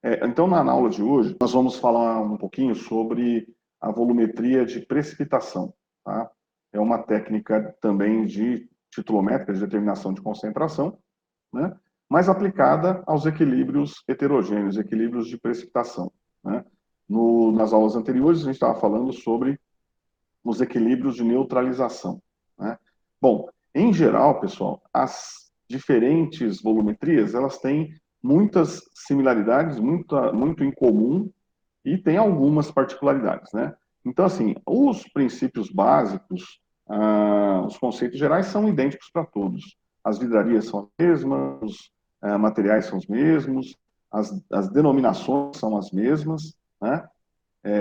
Então, na aula de hoje, nós vamos falar um pouquinho sobre a volumetria de precipitação. Tá? É uma técnica também de titulométrica, de determinação de concentração, né? Mas aplicada aos equilíbrios heterogêneos, equilíbrios de precipitação. Né? Nas aulas anteriores, a gente estava falando sobre os equilíbrios de neutralização. Né? Bom, em geral, pessoal, as diferentes volumetrias, elas têm muitas similaridades, muito em comum, e tem algumas particularidades, né? Então, assim, os princípios básicos, os conceitos gerais são idênticos para todos. As vidrarias são as mesmas, os materiais são os mesmos, as denominações são as mesmas, né?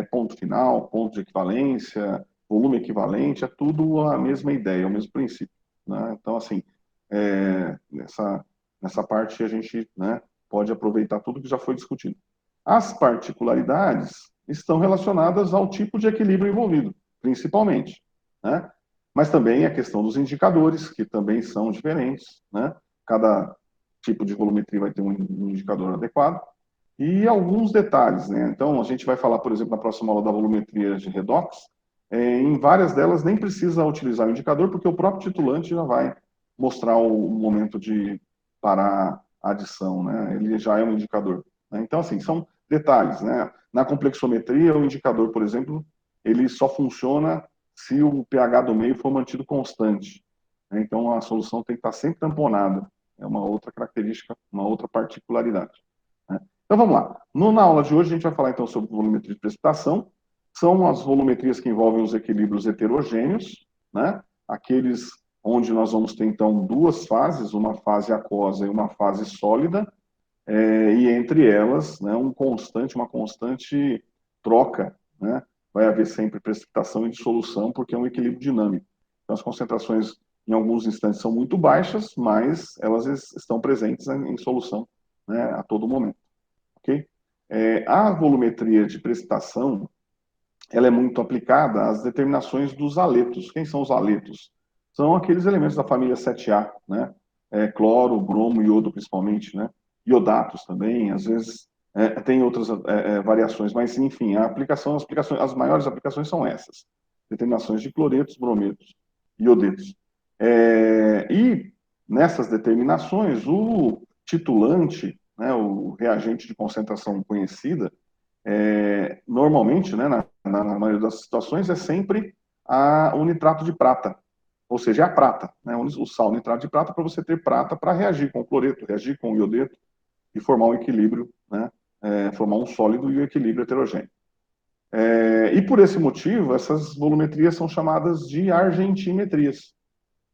Ponto final, ponto de equivalência, volume equivalente, é tudo a mesma ideia, o mesmo princípio. Né? Então, assim, nessa parte a gente, né, pode aproveitar tudo que já foi discutido. As particularidades estão relacionadas ao tipo de equilíbrio envolvido, principalmente. Né? Mas também a questão dos indicadores, que também são diferentes. Né? Cada tipo de volumetria vai ter um indicador adequado. E alguns detalhes, né? Então, a gente vai falar, por exemplo, na próxima aula da volumetria de redox. Em várias delas nem precisa utilizar o indicador, porque o próprio titulante já vai mostrar o momento de parar a adição, né? Ele já é um indicador. Né? Então, assim, são detalhes, né? Na complexometria, o indicador, por exemplo, ele só funciona se o pH do meio for mantido constante. Né? Então, a solução tem que estar sempre tamponada. É uma outra característica, uma outra particularidade. Né? Então, vamos lá. Na aula de hoje, a gente vai falar, então, sobre volumetria de precipitação. São as volumetrias que envolvem os equilíbrios heterogêneos, né? Aqueles onde nós vamos ter, então, duas fases, uma fase aquosa e uma fase sólida, e entre elas, né, uma constante troca, né? Vai haver sempre precipitação e dissolução, porque é um equilíbrio dinâmico. Então, as concentrações, em alguns instantes, são muito baixas, mas elas estão presentes em solução, né, a todo momento. Okay? A volumetria de precipitação, ela é muito aplicada às determinações dos aletos. Quem são os aletos? São aqueles elementos da família 7A, né? Cloro, bromo, iodo, principalmente, né? Iodatos também, às vezes tem outras variações, mas enfim, as maiores aplicações são essas: determinações de cloretos, brometos, iodetos. E nessas determinações, o titulante, né, o reagente de concentração conhecida, normalmente, né, na maioria das situações, é sempre o nitrato de prata, ou seja, é a prata, né, o sal nitrato de prata, para você ter prata para reagir com o cloreto, reagir com o iodeto e formar um equilíbrio, né, formar um sólido e um equilíbrio heterogêneo. E por esse motivo, essas volumetrias são chamadas de argentimetrias.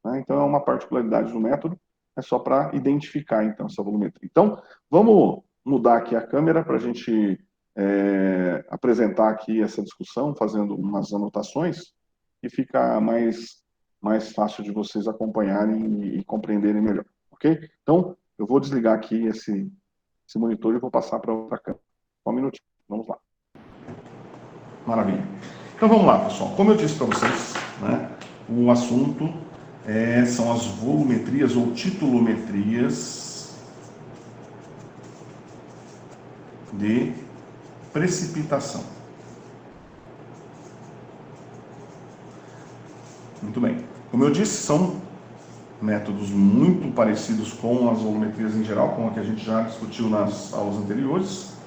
Né? Então, é uma particularidade do método, é só para identificar, então, essa volumetria. Então, vamos mudar aqui a câmera para a gente apresentar aqui essa discussão, fazendo umas anotações, e fica mais fácil de vocês acompanharem e compreenderem melhor. Ok? Então, eu vou desligar aqui esse monitor e vou passar para outra câmera. Só um minutinho, vamos lá. Maravilha. Então, vamos lá, pessoal. Como eu disse para vocês, né, o assunto são as volumetrias ou titulometrias de precipitação. Muito bem. Como eu disse, são métodos muito parecidos com as volumetrias em geral, com a que a gente já discutiu nas aulas anteriores.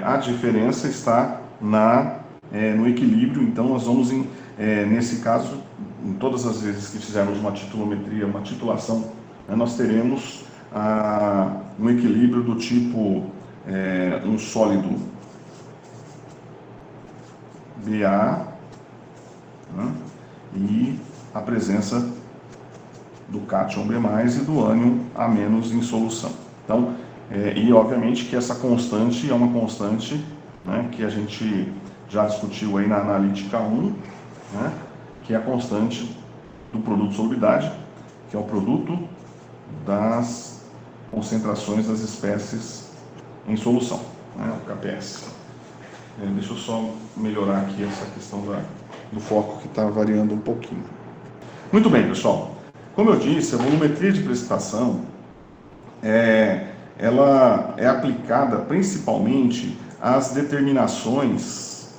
A diferença está no equilíbrio. Então, nós vamos, nesse caso, em todas as vezes que fizermos uma titulometria, uma titulação, nós teremos um equilíbrio do tipo um sólido Ba, né, e a presença do cátion B+, e do ânion A- em solução. Então, e obviamente que essa constante é uma constante, né, que a gente já discutiu aí na analítica 1, né, que é a constante do produto de solubilidade, que é o produto das concentrações das espécies em solução, né, o KPS. Deixa eu só melhorar aqui essa questão do foco, que está variando um pouquinho. Muito bem, pessoal. Como eu disse, a volumetria de precipitação ela é aplicada principalmente às determinações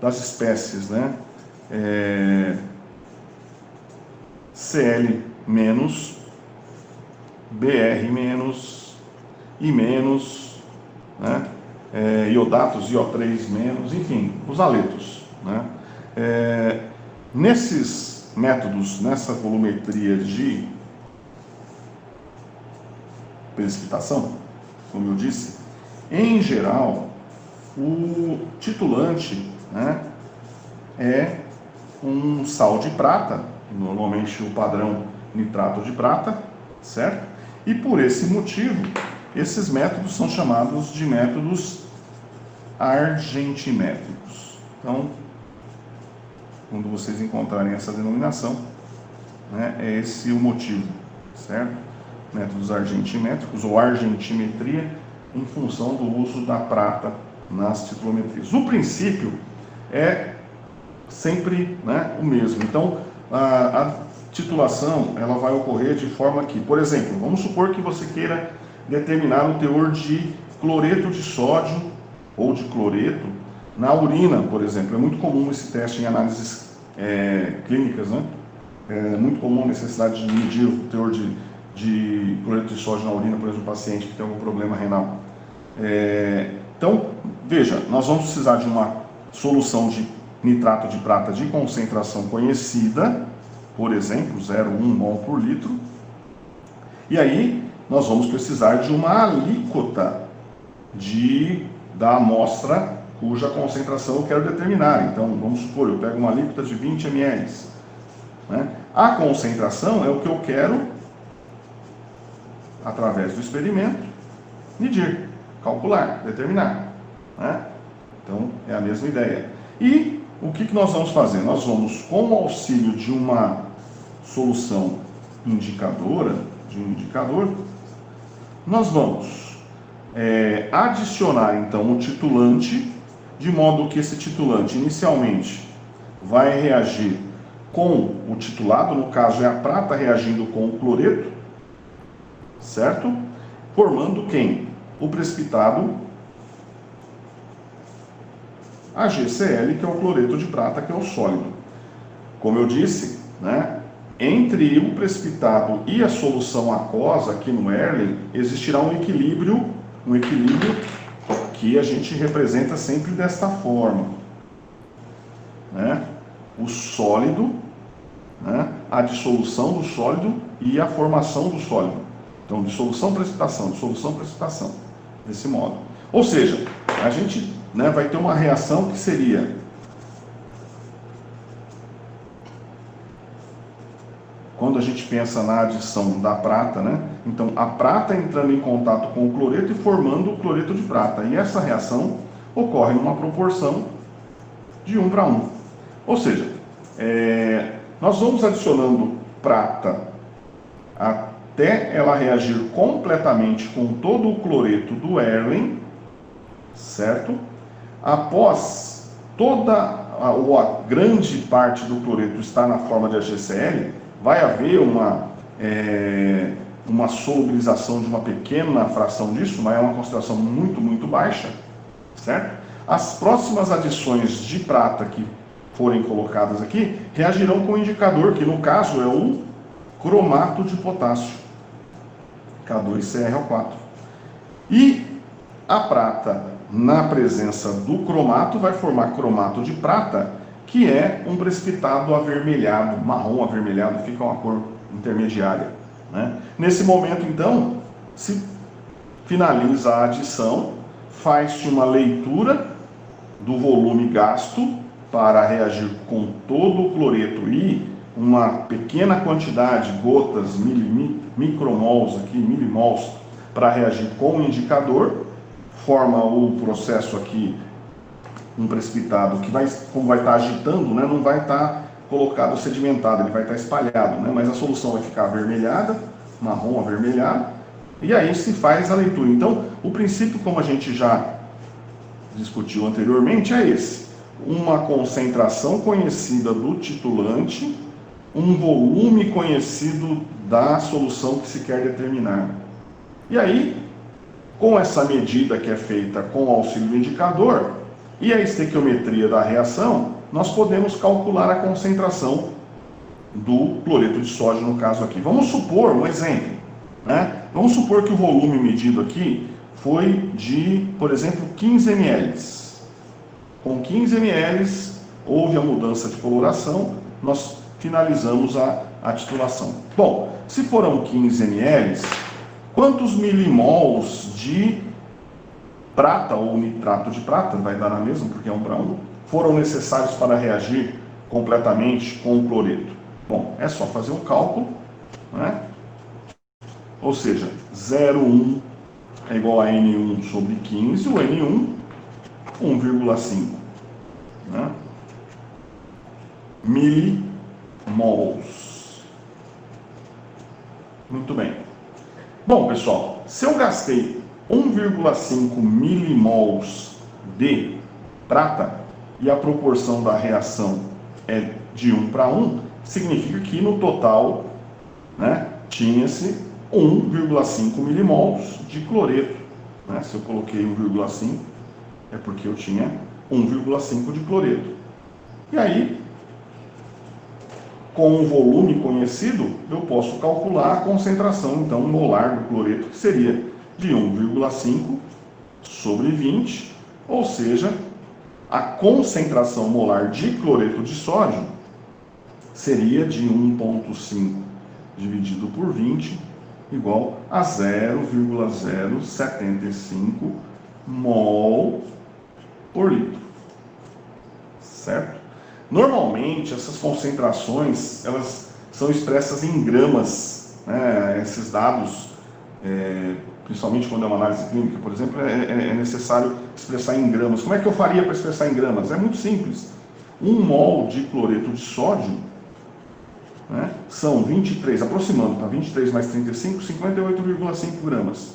das espécies, né? Cl menos, Br menos, I menos, né? Iodatos, IO3 menos, enfim, os aletos, né? Nesses métodos, nessa volumetria de precipitação, como eu disse, em geral, o titulante, né, é um sal de prata, normalmente o padrão nitrato de prata, certo? E por esse motivo, esses métodos são chamados de métodos argentimétricos. Então, quando vocês encontrarem essa denominação, né, é esse o motivo, certo? Métodos argentimétricos ou argentimetria em função do uso da prata nas titulometrias. O princípio é sempre, né, o mesmo. Então, a titulação ela vai ocorrer de forma que, por exemplo, vamos supor que você queira determinar o teor de cloreto de sódio ou de cloreto na urina, por exemplo. É muito comum esse teste em análises clínicas, né? É muito comum a necessidade de medir o teor de cloreto de sódio na urina, por exemplo, um paciente que tem algum problema renal. Então, veja, nós vamos precisar de uma solução de nitrato de prata de concentração conhecida, por exemplo, 0,1 mol por litro. E aí, nós vamos precisar de uma alíquota da amostra cuja concentração eu quero determinar. Então, vamos supor, eu pego uma alíquota de 20 ml. Né? A concentração é o que eu quero, através do experimento, medir, calcular, determinar. Né? Então, é a mesma ideia. E o que nós vamos fazer? Nós vamos, com o auxílio de uma solução indicadora, de um indicador, nós vamos adicionar, então, o titulante, de modo que esse titulante, inicialmente, vai reagir com o titulado, no caso é a prata reagindo com o cloreto, certo? Formando quem? O precipitado HCl, que é o cloreto de prata, que é o sólido. Como eu disse, né, entre o precipitado e a solução aquosa, aqui no Erlen, existirá um equilíbrio que a gente representa sempre desta forma. Né? O sólido, né, a dissolução do sólido e a formação do sólido. Então, dissolução, precipitação, desse modo. Ou seja, a gente, né, vai ter uma reação que seria quando a gente pensa na adição da prata, né? Então, a prata entrando em contato com o cloreto e formando o cloreto de prata. E essa reação ocorre numa proporção de 1 para 1. Ou seja, nós vamos adicionando prata até ela reagir completamente com todo o cloreto do Erlen, certo? Após toda ou a grande parte do cloreto estar na forma de HCl, vai haver uma solubilização de uma pequena fração disso, mas é uma concentração muito, muito baixa, certo? As próximas adições de prata que forem colocadas aqui reagirão com o indicador, que no caso é o cromato de potássio, K2CrO4. E a prata, na presença do cromato, vai formar cromato de prata, que é um precipitado avermelhado, marrom avermelhado, fica uma cor intermediária. Né? Nesse momento, então, se finaliza a adição, faz-se uma leitura do volume gasto para reagir com todo o cloreto e uma pequena quantidade, gotas, micromols aqui, milimols, para reagir com o indicador, forma o processo aqui, um precipitado que como vai estar agitando, né, não vai estar colocado sedimentado, ele vai estar espalhado, né, mas a solução vai ficar avermelhada, marrom avermelhado, e aí se faz a leitura. Então, o princípio, como a gente já discutiu anteriormente, é esse: uma concentração conhecida do titulante um volume conhecido da solução que se quer determinar. E aí, com essa medida que é feita com o auxílio do indicador e a estequiometria da reação, nós podemos calcular a concentração do cloreto de sódio no caso aqui. Vamos supor um exemplo, né? Vamos supor que o volume medido aqui foi de, por exemplo, 15 ml. Com 15 ml houve a mudança de coloração, nós finalizamos a titulação. Bom, se foram 15 ml, quantos milimols de prata ou nitrato de prata, vai dar na mesma porque é 1 para 1, foram necessários para reagir completamente com o cloreto? Bom, é só fazer um cálculo, né? Ou seja, 0,1 é igual a N1 sobre 15, o N1, 1,5, né? Milimols. Muito bem. Bom, pessoal, se eu gastei 1,5 milimols de prata e a proporção da reação é de 1 para 1, significa que no total, né, tinha-se 1,5 milimols de cloreto. Né? Se eu coloquei 1,5, é porque eu tinha 1,5 de cloreto. E aí, com o volume conhecido, eu posso calcular a concentração, então, molar do cloreto, que seria de 1,5 sobre 20, ou seja, a concentração molar de cloreto de sódio seria de 1,5 dividido por 20, igual a 0,075 mol por litro. Certo? Normalmente, essas concentrações, elas são expressas em gramas, né? Esses dados, principalmente quando é uma análise clínica, por exemplo, é necessário expressar em gramas. Como é que eu faria para expressar em gramas? É muito simples. 1 mol de cloreto de sódio, né, são 23, aproximando, tá? 23 mais 35, 58,5 gramas.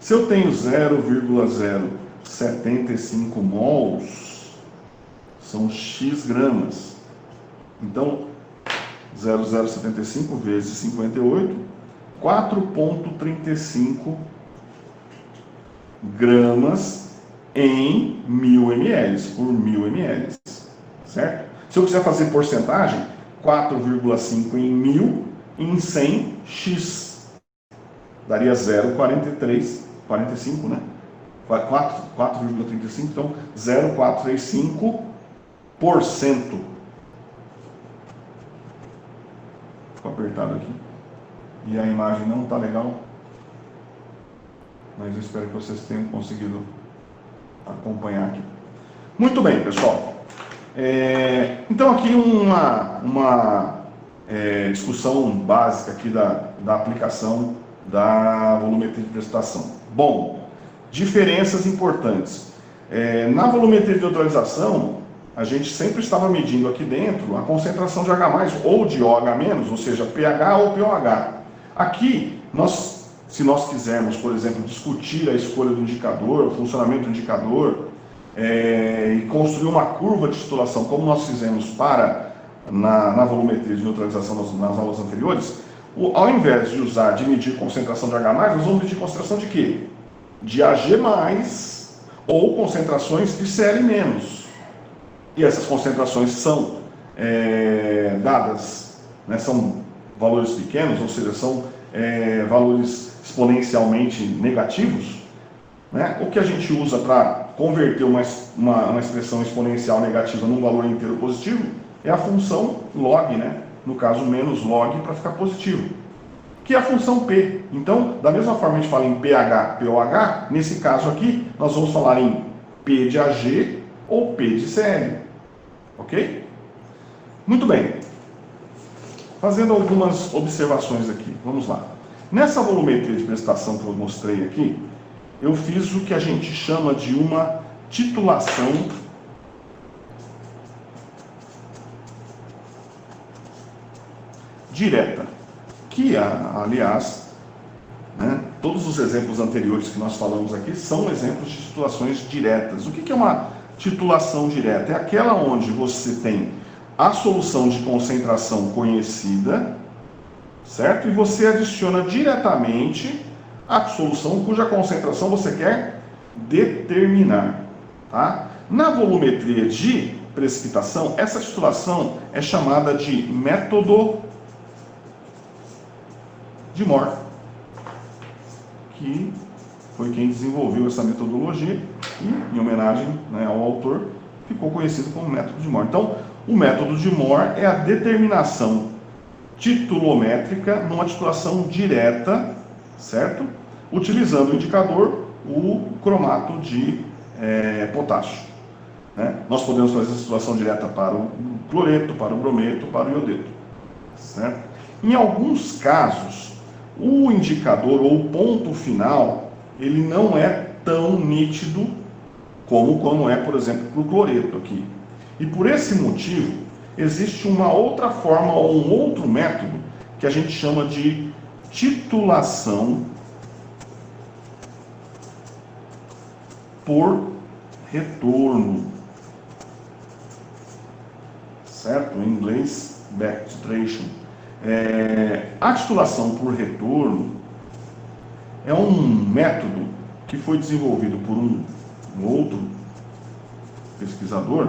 Se eu tenho 0,075 mols, são X gramas. Então, 0,075 vezes 58, 4,35 gramas em 1000 ml, por 1000 ml. Certo? Se eu quiser fazer porcentagem, 4,5 em 1000 em 100 X. Daria 0,43, 45, né? 4,35, então 0,435%. Ficou apertado aqui. E a imagem não está legal. Mas eu espero que vocês tenham conseguido acompanhar aqui. Muito bem, pessoal. Então aqui uma discussão básica aqui da aplicação da volumetria de precipitação. Bom, diferenças importantes. Na volumetria de neutralização, a gente sempre estava medindo aqui dentro a concentração de H+, ou de OH-, ou seja, pH ou pOH. Aqui, se nós quisermos, por exemplo, discutir a escolha do indicador, o funcionamento do indicador, e construir uma curva de titulação, como nós fizemos na volumetria de neutralização nas aulas anteriores, ao invés de medir concentração de H+, nós vamos medir concentração de quê? De Ag+, ou concentrações de Cl-. E essas concentrações são dadas, né, são valores pequenos, ou seja, são valores exponencialmente negativos, né? O que a gente usa para converter uma expressão exponencial negativa num valor inteiro positivo é a função log, né? No caso, menos log para ficar positivo, que é a função P. Então, da mesma forma a gente fala em pH, pOH, nesse caso aqui, nós vamos falar em P de Ag ou P de Cl. Ok? Muito bem. Fazendo algumas observações aqui. Vamos lá. Nessa volumetria de precipitação que eu mostrei aqui, eu fiz o que a gente chama de uma titulação direta, que, aliás, né, todos os exemplos anteriores que nós falamos aqui são exemplos de titulações diretas. O que é uma titulação direta? É aquela onde você tem a solução de concentração conhecida, certo? E você adiciona diretamente a solução cuja concentração você quer determinar, tá? Na volumetria de precipitação, essa titulação é chamada de método de Mohr, que foi quem desenvolveu essa metodologia e, em homenagem, né, ao autor, ficou conhecido como método de Mohr. Então, o método de Mohr é a determinação titulométrica numa titulação direta, certo? Utilizando o indicador, o cromato de potássio. Né? Nós podemos fazer essa titulação direta para o cloreto, para o brometo, para o iodeto. Certo? Em alguns casos, o indicador ou o ponto final, ele não é tão nítido como é, por exemplo, para o cloreto aqui. E por esse motivo, existe uma outra forma ou um outro método que a gente chama de titulação por retorno. Certo? Em inglês, back-titration. A titulação por retorno é um método que foi desenvolvido por um outro pesquisador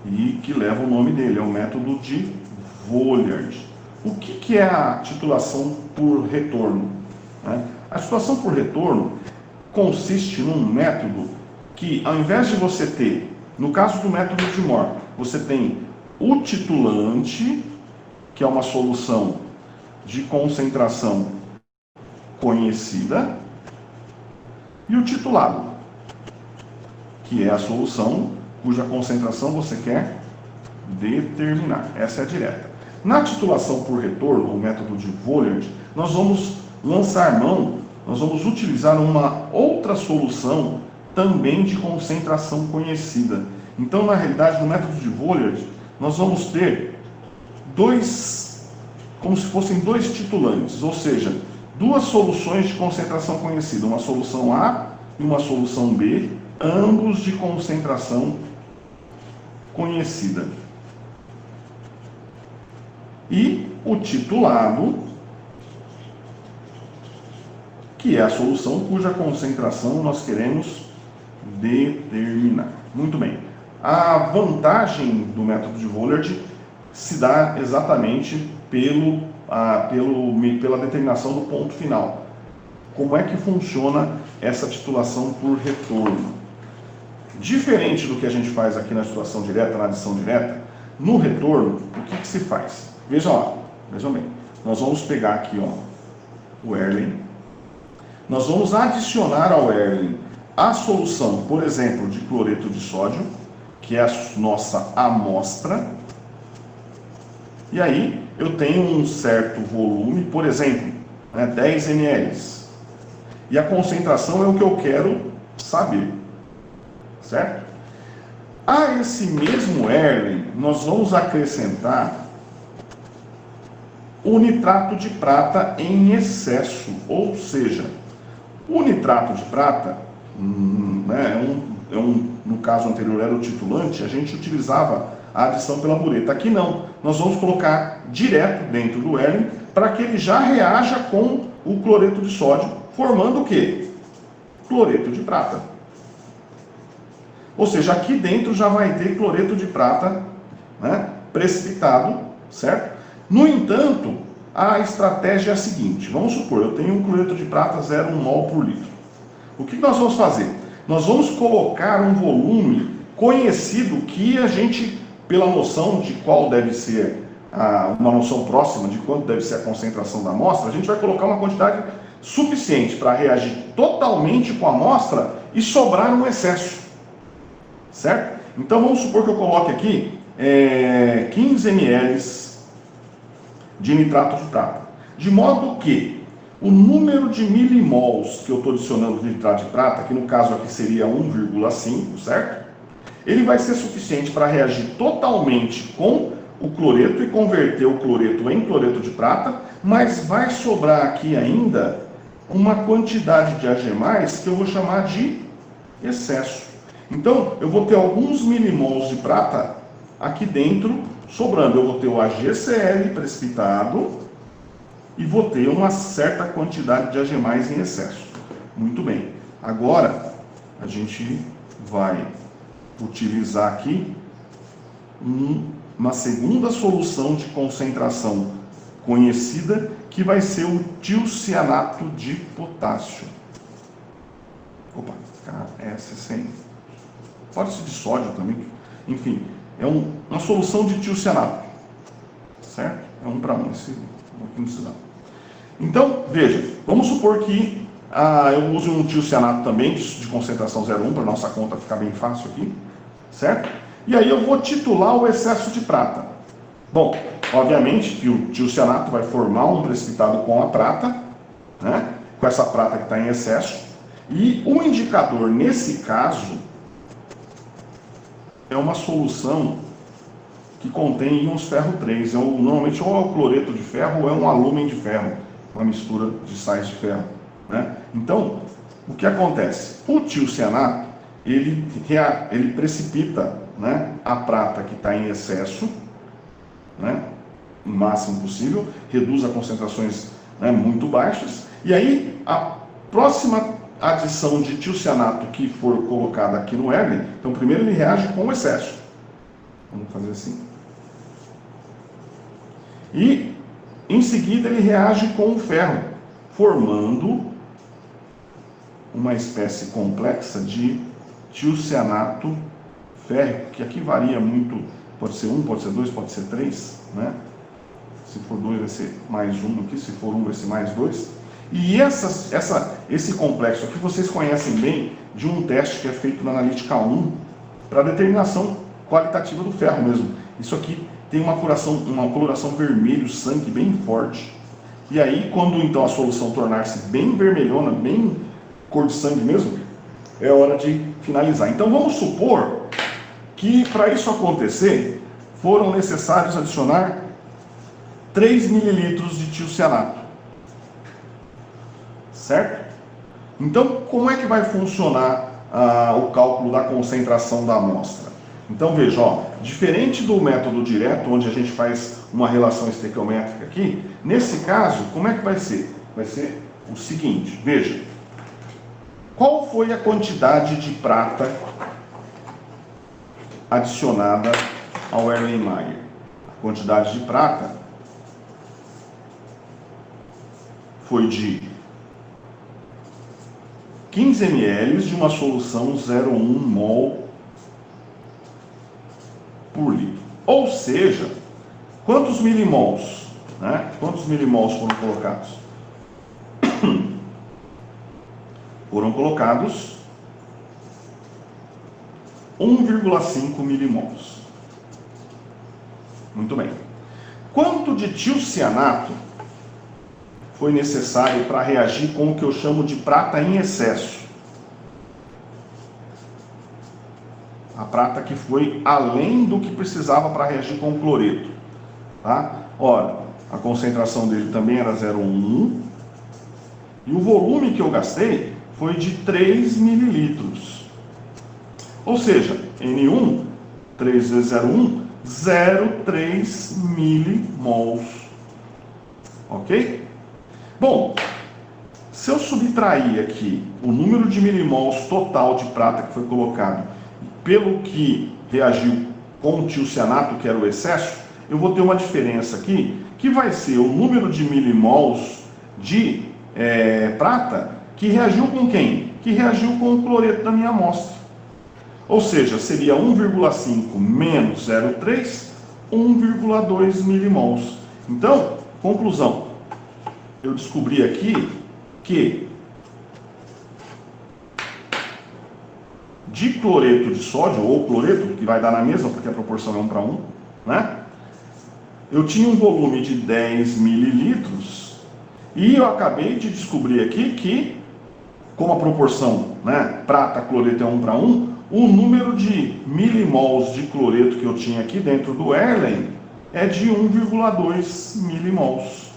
e que leva o nome dele, é o método de Vollard. O que é a titulação por retorno? A titulação por retorno consiste num método que, ao invés de você ter, no caso do método de Mohr, você tem o titulante, que é uma solução de concentração conhecida, e o titulado, que é a solução cuja concentração você quer determinar. Essa é a direta. Na titulação por retorno, o método de Vollard, nós vamos lançar mão, nós vamos utilizar uma outra solução também de concentração conhecida. Então, na realidade, no método de Vollard, nós vamos ter como se fossem dois titulantes, ou seja, duas soluções de concentração conhecida, uma solução A e uma solução B, ambos de concentração conhecida. E o titulado, que é a solução cuja concentração nós queremos determinar. Muito bem. A vantagem do método de Vollard se dá exatamente pela determinação do ponto final. Como é que funciona essa titulação por retorno? Diferente do que a gente faz aqui na titulação direta, na adição direta, no retorno, o que se faz? Vejam lá, vejam bem. Nós vamos pegar aqui o Erlen. Nós vamos adicionar ao Erlen a solução, por exemplo, de cloreto de sódio, que é a nossa amostra. E aí eu tenho um certo volume, por exemplo, 10 ml. E a concentração é o que eu quero saber. Certo? A esse mesmo Erlen, nós vamos acrescentar o nitrato de prata em excesso. Ou seja, o nitrato de prata, no caso anterior era o titulante, a gente utilizava a adição pela bureta. Aqui não, nós vamos colocar direto dentro do Erlen para que ele já reaja com o cloreto de sódio, formando o quê? Cloreto de prata. Ou seja, aqui dentro já vai ter cloreto de prata, precipitado, certo? No entanto, a estratégia é a seguinte, vamos supor, eu tenho um cloreto de prata 0,1 mol por litro. O que nós vamos fazer? Nós vamos colocar um volume conhecido que a gente, pela noção de qual deve ser, uma noção próxima de quanto deve ser a concentração da amostra, a gente vai colocar uma quantidade suficiente para reagir totalmente com a amostra e sobrar um excesso. Certo? Então vamos supor que eu coloque aqui 15 ml de nitrato de prata. De modo que o número de milimols que eu estou adicionando de nitrato de prata, que no caso aqui seria 1,5, certo? Ele vai ser suficiente para reagir totalmente com o cloreto e converter o cloreto em cloreto de prata, mas vai sobrar aqui ainda uma quantidade de Ag+, que eu vou chamar de excesso. Então, eu vou ter alguns milimols de prata aqui dentro sobrando. Eu vou ter o AgCl precipitado e vou ter uma certa quantidade de Ag+ em excesso. Muito bem. Agora, a gente vai utilizar aqui uma segunda solução de concentração conhecida, que vai ser o tiocianato de potássio. Opa, KS100. Pode ser de sódio também. Enfim, é uma solução de tiocianato. Certo? É 1 para 1. Esse aqui não se dá. Então, veja, vamos supor que eu use um tiocianato também, de concentração 0,1, para nossa conta ficar bem fácil aqui. Certo? E aí eu vou titular o excesso de prata. Bom, obviamente que o tiocianato vai formar um precipitado com a prata, né? Com essa prata que está em excesso. E o indicador, nesse caso, é uma solução que contém íons ferro 3. Normalmente ou é o cloreto de ferro ou é um alúmen de ferro, uma mistura de sais de ferro, né? Então, o que acontece? O tiocianato, ele precipita, né, a prata que está em excesso, né, o máximo possível, reduz a concentrações, né, muito baixas, e aí a próxima adição de tiocianato que for colocada aqui no Erlen, então primeiro ele reage com o excesso. Vamos fazer assim. E em seguida ele reage com o ferro, formando uma espécie complexa de tiocianato férrico, que aqui varia muito, pode ser 1, pode ser 2, pode ser 3, né? Se for 2 vai ser mais 1 aqui, se for 1 vai ser mais 2. E esse complexo aqui vocês conhecem bem de um teste que é feito na analítica 1 para determinação qualitativa do ferro mesmo. Isso aqui tem uma coloração vermelho, sangue bem forte. E aí, quando então a solução tornar-se bem vermelhona, bem cor de sangue mesmo, é hora de finalizar. Então vamos supor que para isso acontecer, foram necessários adicionar 3 ml de tiocianato. Certo? Então, como é que vai funcionar o cálculo da concentração da amostra? Então, veja, ó, diferente do método direto, onde a gente faz uma relação estequiométrica aqui, nesse caso, como é que vai ser? Vai ser o seguinte, veja. Qual foi a quantidade de prata adicionada ao Erlenmeyer? A quantidade de prata foi de 15 ml de uma solução 0,1 mol por litro. Ou seja, quantos milimols, né? Quantos milimols foram colocados? Foram colocados 1,5 milimols. Muito bem. Quanto de tiocianato foi necessário para reagir com o que eu chamo de prata em excesso? A prata que foi além do que precisava para reagir com o cloreto. Tá? Ora, a concentração dele também era 0,1 e o volume que eu gastei foi de 3 mililitros. Ou seja, N1, 3 vezes 0,1, 0,3 milimols. Ok? Bom, se eu subtrair aqui o número de milimols total de prata que foi colocado pelo que reagiu com o tiocianato, que era o excesso, eu vou ter uma diferença aqui, que vai ser o número de milimols de prata que reagiu com quem? Que reagiu com o cloreto da minha amostra. Ou seja, seria 1,5 menos 0,3, 1,2 milimols. Então, conclusão. Eu descobri aqui que de cloreto de sódio, ou cloreto, que vai dar na mesma, porque a proporção é 1 para 1, né? Eu tinha um volume de 10 mililitros e eu acabei de descobrir aqui que, como a proporção, né, prata-cloreto é 1 para 1, o número de milimols de cloreto que eu tinha aqui dentro do Erlen é de 1,2 milimols.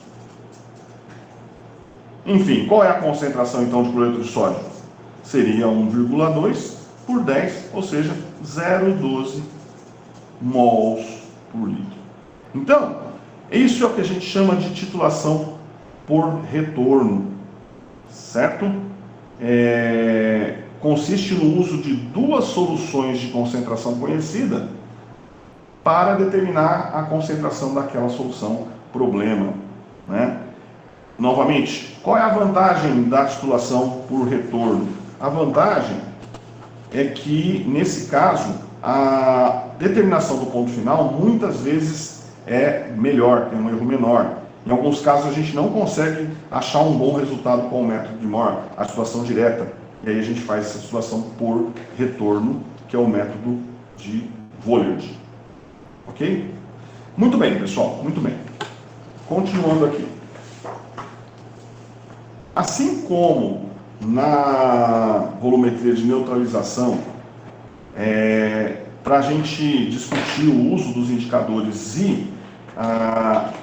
Enfim, qual é a concentração então de cloreto de sódio? Seria 1,2 por 10, ou seja, 0,12 mols por litro. Então, isso é o que a gente chama de titulação por retorno, certo? Consiste no uso de duas soluções de concentração conhecida para determinar a concentração daquela solução problema, né? Novamente, qual é a vantagem da titulação por retorno? A vantagem é que, nesse caso, a determinação do ponto final muitas vezes é melhor, tem um erro menor. Em alguns casos, a gente não consegue achar um bom resultado com o método de Moore, a titulação direta. E aí a gente faz essa titulação por retorno, que é o método de Vollard. Ok? Muito bem, pessoal, muito bem. Continuando aqui. Assim como na volumetria de neutralização, para a gente discutir o uso dos indicadores e a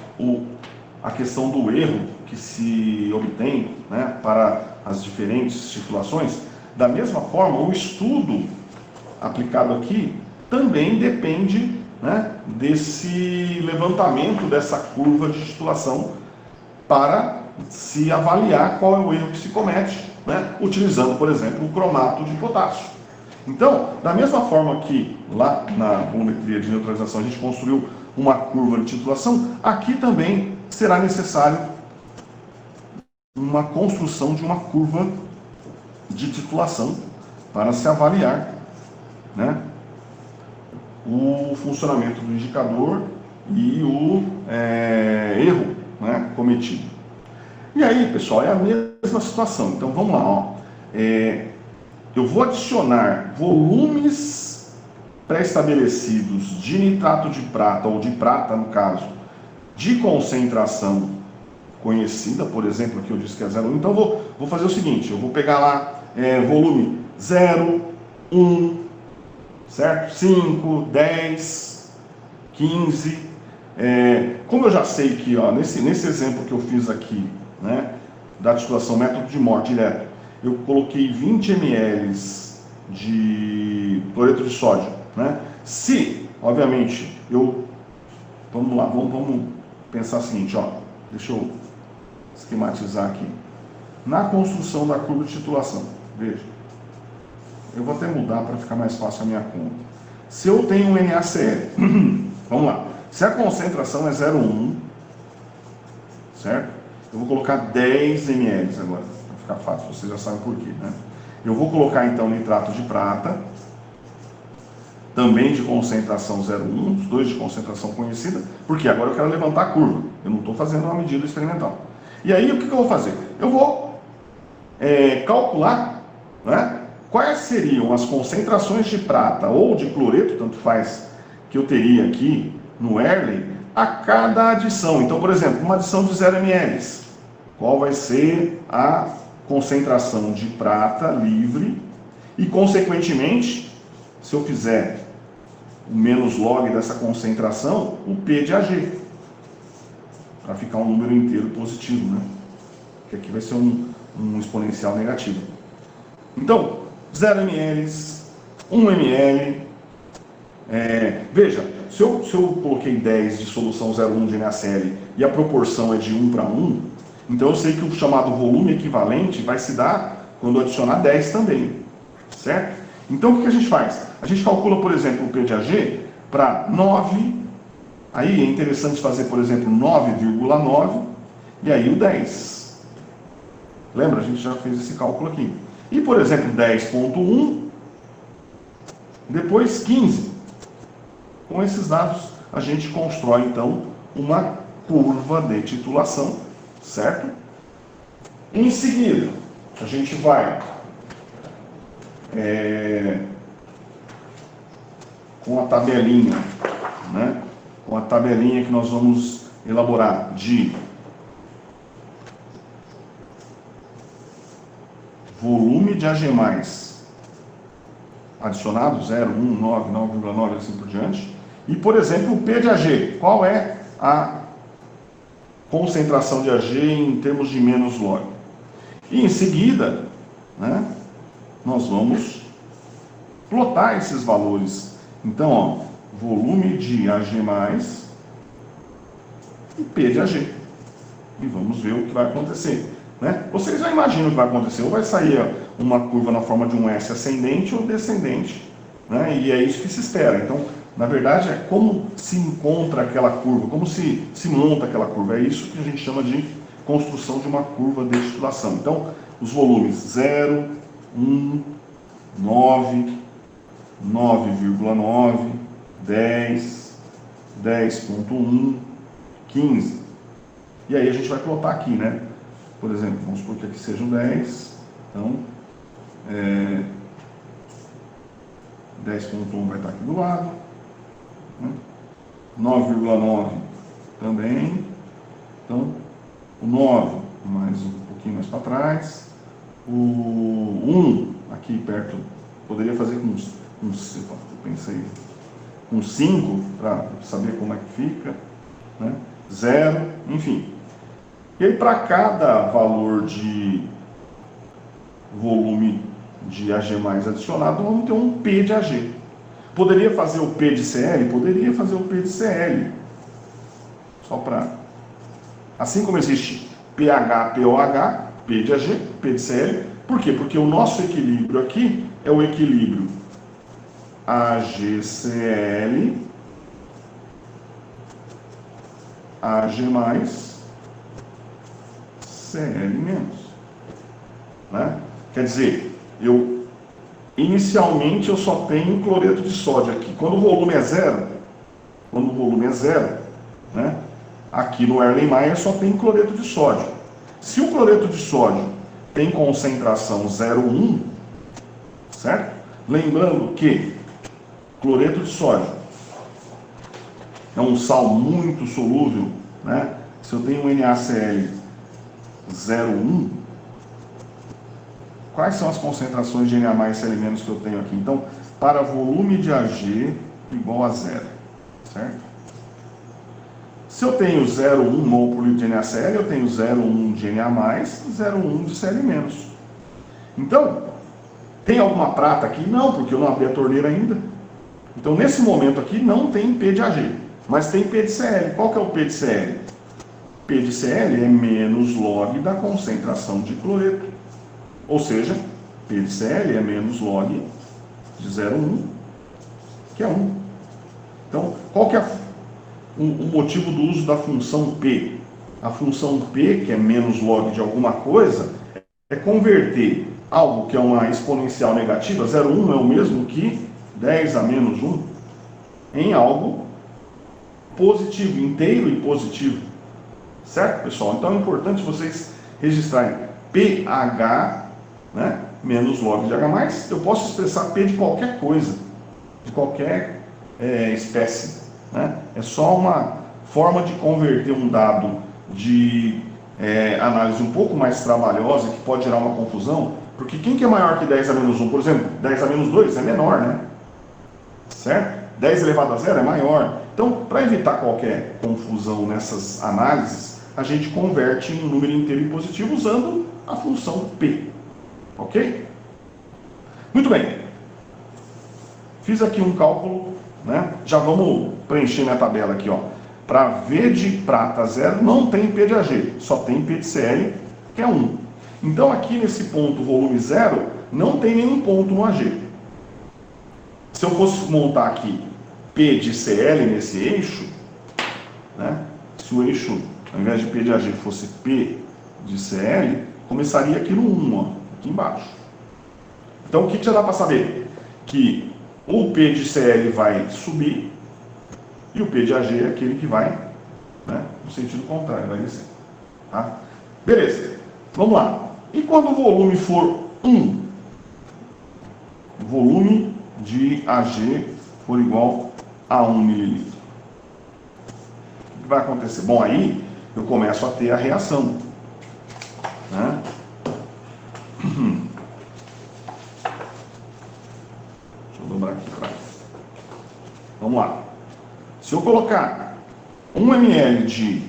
questão do erro que se obtém, né, para as diferentes titulações, da mesma forma, o estudo aplicado aqui também depende, né, desse levantamento dessa curva de titulação para se avaliar qual é o erro que se comete, né, utilizando, por exemplo, o cromato de potássio. Então, da mesma forma que lá na volumetria de neutralização a gente construiu uma curva de titulação, aqui também será necessário uma construção de uma curva de titulação para se avaliar, né, o funcionamento do indicador e o erro, né, cometido. E aí, pessoal, é a mesma situação. Então, vamos lá. Ó. Eu vou adicionar volumes pré-estabelecidos de nitrato de prata, ou de prata, no caso, de concentração conhecida, por exemplo, aqui eu disse que é 0,1. Então, vou fazer o seguinte, eu vou pegar lá volume 0, 1, certo? 5, 10, 15. Como eu já sei que, ó, nesse exemplo que eu fiz aqui, né, da titulação método de Moore direto, eu coloquei 20 ml de cloreto de sódio, né? Se, obviamente, vamos lá, vamos pensar o seguinte, ó, deixa eu esquematizar aqui. Na construção da curva de titulação, veja, eu vou até mudar para ficar mais fácil a minha conta. Se eu tenho um NaCl, vamos lá, se a concentração é 0,1, certo? Eu vou colocar 10 ml agora, para ficar fácil, vocês já sabem por quê, né? Eu vou colocar então nitrato de prata, também de concentração 0,1, os dois de concentração conhecida, porque agora eu quero levantar a curva, eu não estou fazendo uma medida experimental. E aí o que eu vou fazer? Eu vou calcular, né, quais seriam as concentrações de prata ou de cloreto, tanto faz, que eu teria aqui no Early, a cada adição. Então, por exemplo, uma adição de 0 ml, qual vai ser a concentração de prata livre e, consequentemente, se eu fizer o menos log dessa concentração, o P de AG, para ficar um número inteiro positivo, né? Que aqui vai ser um exponencial negativo. Então, 0 ml, 1 ml, veja, se eu coloquei 10 de solução 0,1 de NaCl e a proporção é de 1 para 1, então eu sei que o chamado volume equivalente vai se dar quando eu adicionar 10 também, certo? Então o que a gente faz? A gente calcula, por exemplo, o P de AG para 9, aí é interessante fazer, por exemplo, 9,9 e aí o 10. Lembra? A gente já fez esse cálculo aqui. E, por exemplo, 10,1, depois 15. Com esses dados, a gente constrói, então, uma curva de titulação, certo? Em seguida, a gente vai com a tabelinha, né? Com a tabelinha que nós vamos elaborar de volume de AG+, adicionado 0, 1, 9, 9,9, assim por diante. E, por exemplo, o P de AG. Qual é a concentração de AG em termos de menos log? E, em seguida, né, nós vamos plotar esses valores. Então, ó, volume de AG+, e P de AG. E vamos ver o que vai acontecer. Né? Vocês já imaginam o que vai acontecer. Ou vai sair uma curva na forma de um S ascendente ou descendente. Né? E é isso que se espera. Então, na verdade, é como se encontra aquela curva, como se monta aquela curva. É isso que a gente chama de construção de uma curva de titulação. Então, os volumes 0, 1, 9, 9,9, 10, 10,1, 15. E aí a gente vai plotar aqui, né? Por exemplo, vamos supor que aqui sejam 10. Então, 10,1 vai estar aqui do lado. Né? 9,9 também. Então, o 9 mais um pouquinho mais para trás. O 1 aqui perto, poderia fazer com eu pensei, com 5 para saber como é que fica. Né? 0, enfim. E aí, para cada valor de volume de AG mais adicionado, vamos ter um P de AG. Poderia fazer o P de CL? Poderia fazer o P de CL. Só para... Assim como existe PH, POH, P de AG, P de CL. Por quê? Porque o nosso equilíbrio aqui é o equilíbrio AGCL, AG mais, CL menos. Né? Quer dizer, inicialmente eu só tenho cloreto de sódio aqui. Quando o volume é zero, né? Aqui no Erlenmeyer só tem cloreto de sódio. Se o cloreto de sódio tem concentração 0,1, certo? Lembrando que cloreto de sódio é um sal muito solúvel, né? Se eu tenho um NaCl 0,1, quais são as concentrações de Na mais Cl menos que eu tenho aqui? Então, para volume de Ag igual a 0, certo? Se eu tenho 0,1 mol por litro de NaCl, eu tenho 0,1 de Na mais e 0,1 de Cl menos. Então, tem alguma prata aqui? Não, porque eu não abri a torneira ainda. Então, nesse momento aqui, não tem P de Ag, mas tem P de Cl. Qual que é o P de Cl? P de Cl é menos log da concentração de cloreto. Ou seja, P de Cl é menos log de 0,1, que é 1. Então, qual que é o motivo do uso da função P? A função P, que é menos log de alguma coisa, é converter algo que é uma exponencial negativa, 0,1 é o mesmo que 10 a menos 1, em algo positivo, inteiro e positivo. Certo, pessoal? Então é importante vocês registrarem pH, né, menos log de H+, eu posso expressar P de qualquer coisa, de qualquer espécie. Né? É só uma forma de converter um dado de análise um pouco mais trabalhosa, que pode gerar uma confusão, porque quem que é maior que 10 a menos 1? Por exemplo, 10 a menos 2 é menor, né? Certo? 10 elevado a 0 é maior. Então, para evitar qualquer confusão nessas análises, a gente converte em um número inteiro e positivo usando a função P. Ok? Muito bem. Fiz aqui um cálculo, né? Já vamos preencher minha tabela aqui, ó. Para V de prata 0 não tem P de Ag, só tem P de Cl, que é 1. Então aqui nesse ponto volume 0, não tem nenhum ponto no Ag. Se eu fosse montar aqui P de Cl nesse eixo, né? Se o eixo, ao invés de P de Ag, fosse P de Cl, começaria aqui no 1, ó, aqui embaixo. Então o que já dá para saber? Que o P de Cl vai subir e o P de Ag é aquele que vai, né, no sentido contrário, vai descer. Tá? Beleza, vamos lá. E quando o volume for 1, o volume de Ag for igual a 1 ml, o que vai acontecer? Bom, aí eu começo a ter a reação. Né? Deixa eu dobrar aqui para... Vamos lá. Se eu colocar 1 ml de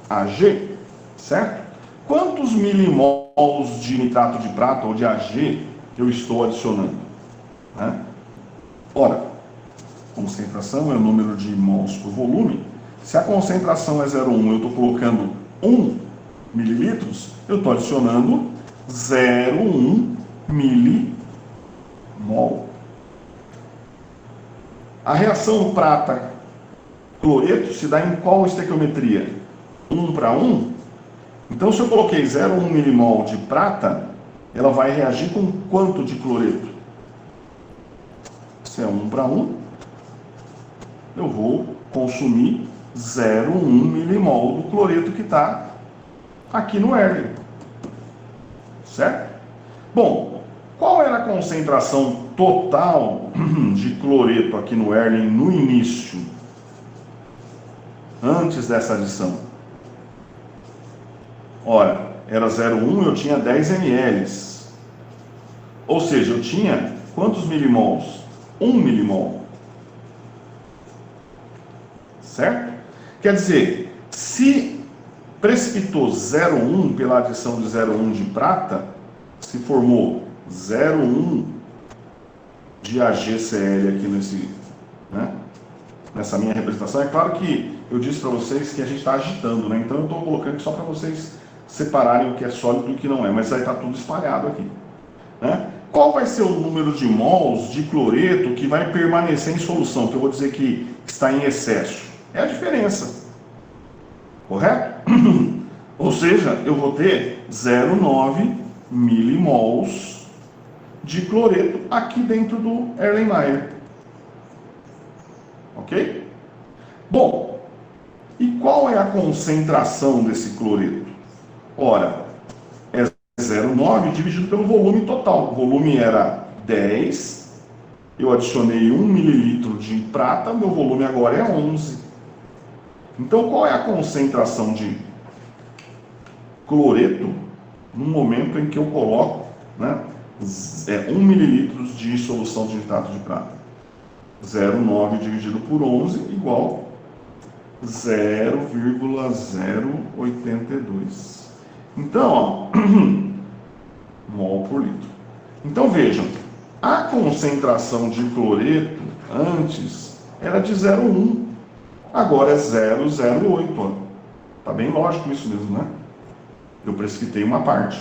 Ag, certo? Quantos milimols de nitrato de prata ou de Ag eu estou adicionando? Né? Ora, concentração é o número de mols por volume. Se a concentração é 0,1, eu estou colocando 1 mililitros, eu estou adicionando 0,1 milimol. A reação prata-cloreto se dá em qual estequiometria? 1 para 1? Então, se eu coloquei 0,1 milimol de prata, ela vai reagir com quanto de cloreto? Se é 1 para 1, eu vou consumir 0,1 milimol do cloreto que está aqui no Erlen. Certo? Bom, qual era a concentração total de cloreto aqui no Erlen no início, antes dessa adição? Ora, era 0,1, eu tinha 10 ml. Ou seja, eu tinha quantos milimols? 1 milimol. Certo? Quer dizer, se precipitou 0,1 pela adição de 0,1 de prata, se formou 0,1 de AgCl aqui nessa minha representação. É claro que eu disse para vocês que a gente está agitando, né? Então eu estou colocando aqui só para vocês separarem o que é sólido e o que não é, mas aí está tudo espalhado aqui. Né? Qual vai ser o número de mols de cloreto que vai permanecer em solução, que eu vou dizer que está em excesso? É a diferença. Correto? Ou seja, eu vou ter 0,9 milimols de cloreto aqui dentro do Erlenmeyer. Ok? Bom, e qual é a concentração desse cloreto? Ora, é 0,9 dividido pelo volume total. O volume era 10, eu adicionei 1 mililitro de prata, meu volume agora é 11. Então, qual é a concentração de cloreto no momento em que eu coloco 1 mililitro de solução de nitrato de prata? 0,9 dividido por 11 igual 0,082. Então, ó, mol por litro. Então vejam, a concentração de cloreto antes era de 0,1, agora é 0,08. Tá bem lógico isso mesmo, né? Eu precipitei uma parte.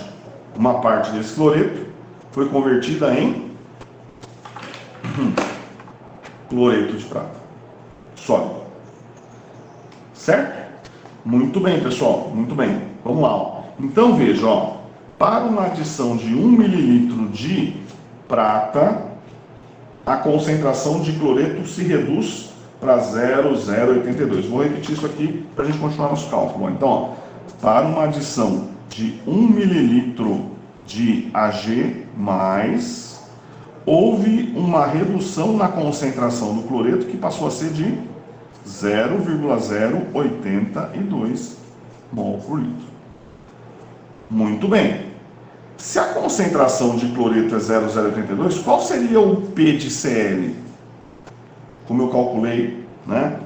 Uma parte desse cloreto foi convertida em cloreto de prata sólido. Certo? Muito bem, pessoal. Muito bem. Vamos lá. Ó. Então, veja, ó, para uma adição de 1 mililitro de prata, a concentração de cloreto se reduz para 0,082. Vou repetir isso aqui para a gente continuar nosso cálculo. Então, ó, para uma adição de 1 mililitro de Ag+, houve uma redução na concentração do cloreto que passou a ser de 0,082 mol por litro. Muito bem. Se a concentração de cloreto é 0,082, qual seria o P de Cl? Como eu calculei, né?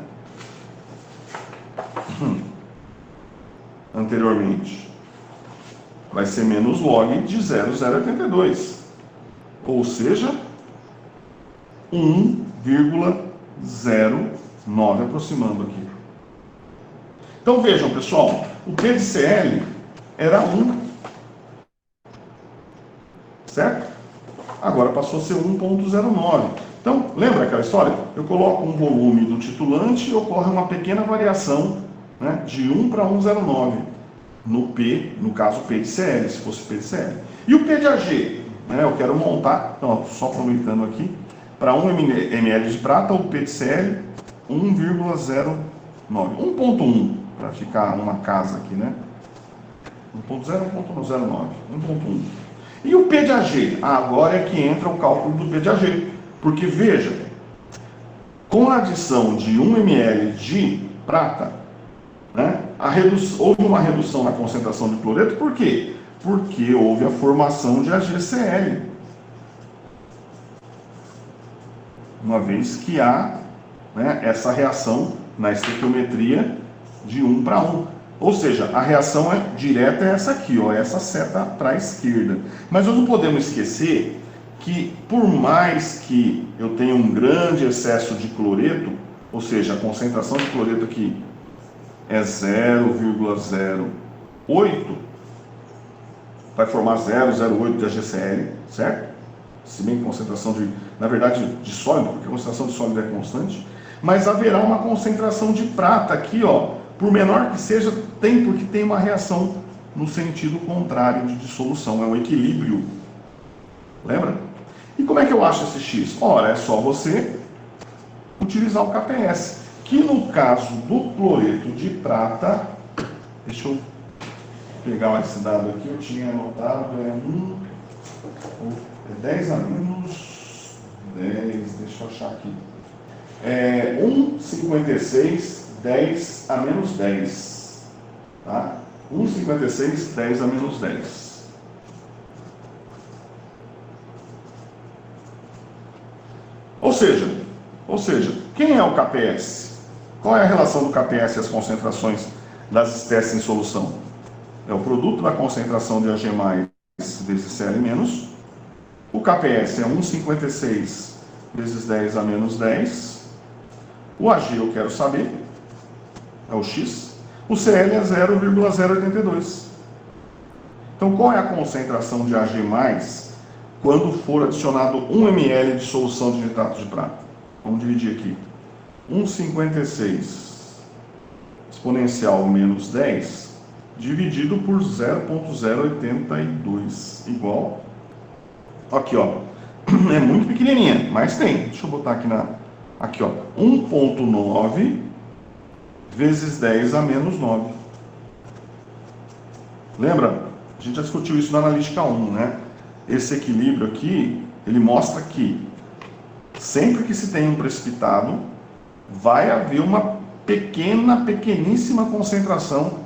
Anteriormente. Vai ser menos log de 0,082. Ou seja, 1,09 aproximando aqui. Então vejam, pessoal, o P de Cl era 1, certo? Agora passou a ser 1,09. Então, lembra aquela história? Eu coloco um volume do titulante e ocorre uma pequena variação, né, de 1 para 1,09 no P, no caso P de Cl, se fosse P de Cl. E o P de Ag? Né, eu quero montar, então, só aproveitando aqui, para 1 ml de prata, o P de Cl 1,09. 1,1, para ficar uma casa aqui, né? 1,0, 1,09, 1,1. E o P de Ag? Agora é que entra o cálculo do P de Ag. Porque, veja, com a adição de 1 ml de prata, né, houve uma redução na concentração de cloreto. Por quê? Porque houve a formação de AgCl. Uma vez que há, né, essa reação na estequiometria de 1 para 1. Ou seja, a reação direta é essa aqui, ó, essa seta para a esquerda. Mas nós não podemos esquecer que por mais que eu tenha um grande excesso de cloreto, ou seja, a concentração de cloreto aqui é 0,08, vai formar 0,08 de AgCl, certo? Se bem que concentração na verdade, de sólido, porque a concentração de sólido é constante, mas haverá uma concentração de prata aqui, ó, por menor que seja, porque tem uma reação no sentido contrário de dissolução, é um equilíbrio. Lembra? E como é que eu acho esse X? Ora, é só você utilizar o KPS, que no caso do cloreto de prata, deixa eu pegar esse dado aqui, eu tinha anotado, é 10 a menos 10, deixa eu achar aqui. É 1,56, 10 a menos 10. Tá? 1,56, 10 a menos 10. Ou seja, quem é o KPS? Qual é a relação do KPS e as concentrações das espécies em solução? É o produto da concentração de Ag+, vezes Cl-. O KPS é 1,56 vezes 10 a menos 10. O Ag eu quero saber, é o X. O Cl é 0,082. Então, qual é a concentração de Ag+, quando for adicionado 1 ml de solução de nitrato de prata? Vamos dividir aqui. 1,56 exponencial menos 10 dividido por 0,082 igual. Aqui, ó. É muito pequenininha, mas tem. Deixa eu botar aqui aqui, ó. 1,9 vezes 10 a menos 9. Lembra? A gente já discutiu isso na analítica 1, né? Esse equilíbrio aqui, ele mostra que sempre que se tem um precipitado, vai haver uma pequeníssima concentração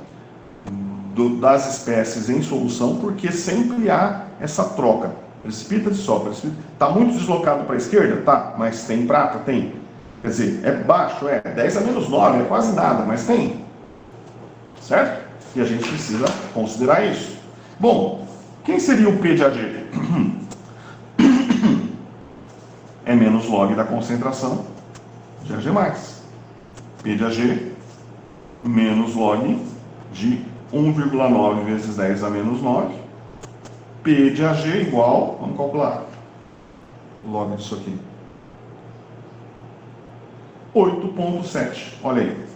das espécies em solução, porque sempre há essa troca. Precipita, dissolve. Está muito deslocado para a esquerda? Tá, mas tem prata? Tem. Quer dizer, é baixo? 10 a menos 9, é quase nada, mas tem. Certo? E a gente precisa considerar isso. Bom, quem seria o P de Ag? É menos log da concentração de Ag+. P de Ag menos log de 1,9 vezes 10 a menos 9. P de Ag igual, vamos calcular o log disso aqui. 8,7. Olha aí.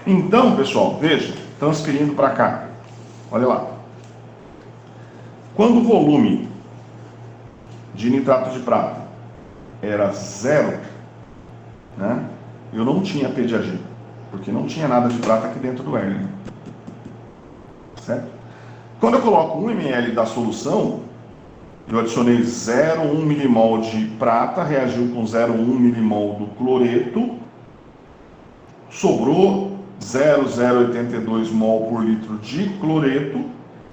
Então, pessoal, veja, transferindo para cá. Olha lá. Quando o volume de nitrato de prata era 0, né, eu não tinha P de Ag, porque não tinha nada de prata aqui dentro do Erlen. Certo? Quando eu coloco 1 ml da solução, eu adicionei 0,1 milimol de prata, reagiu com 0,1 milimol do cloreto, sobrou 0,082 mol por litro de cloreto,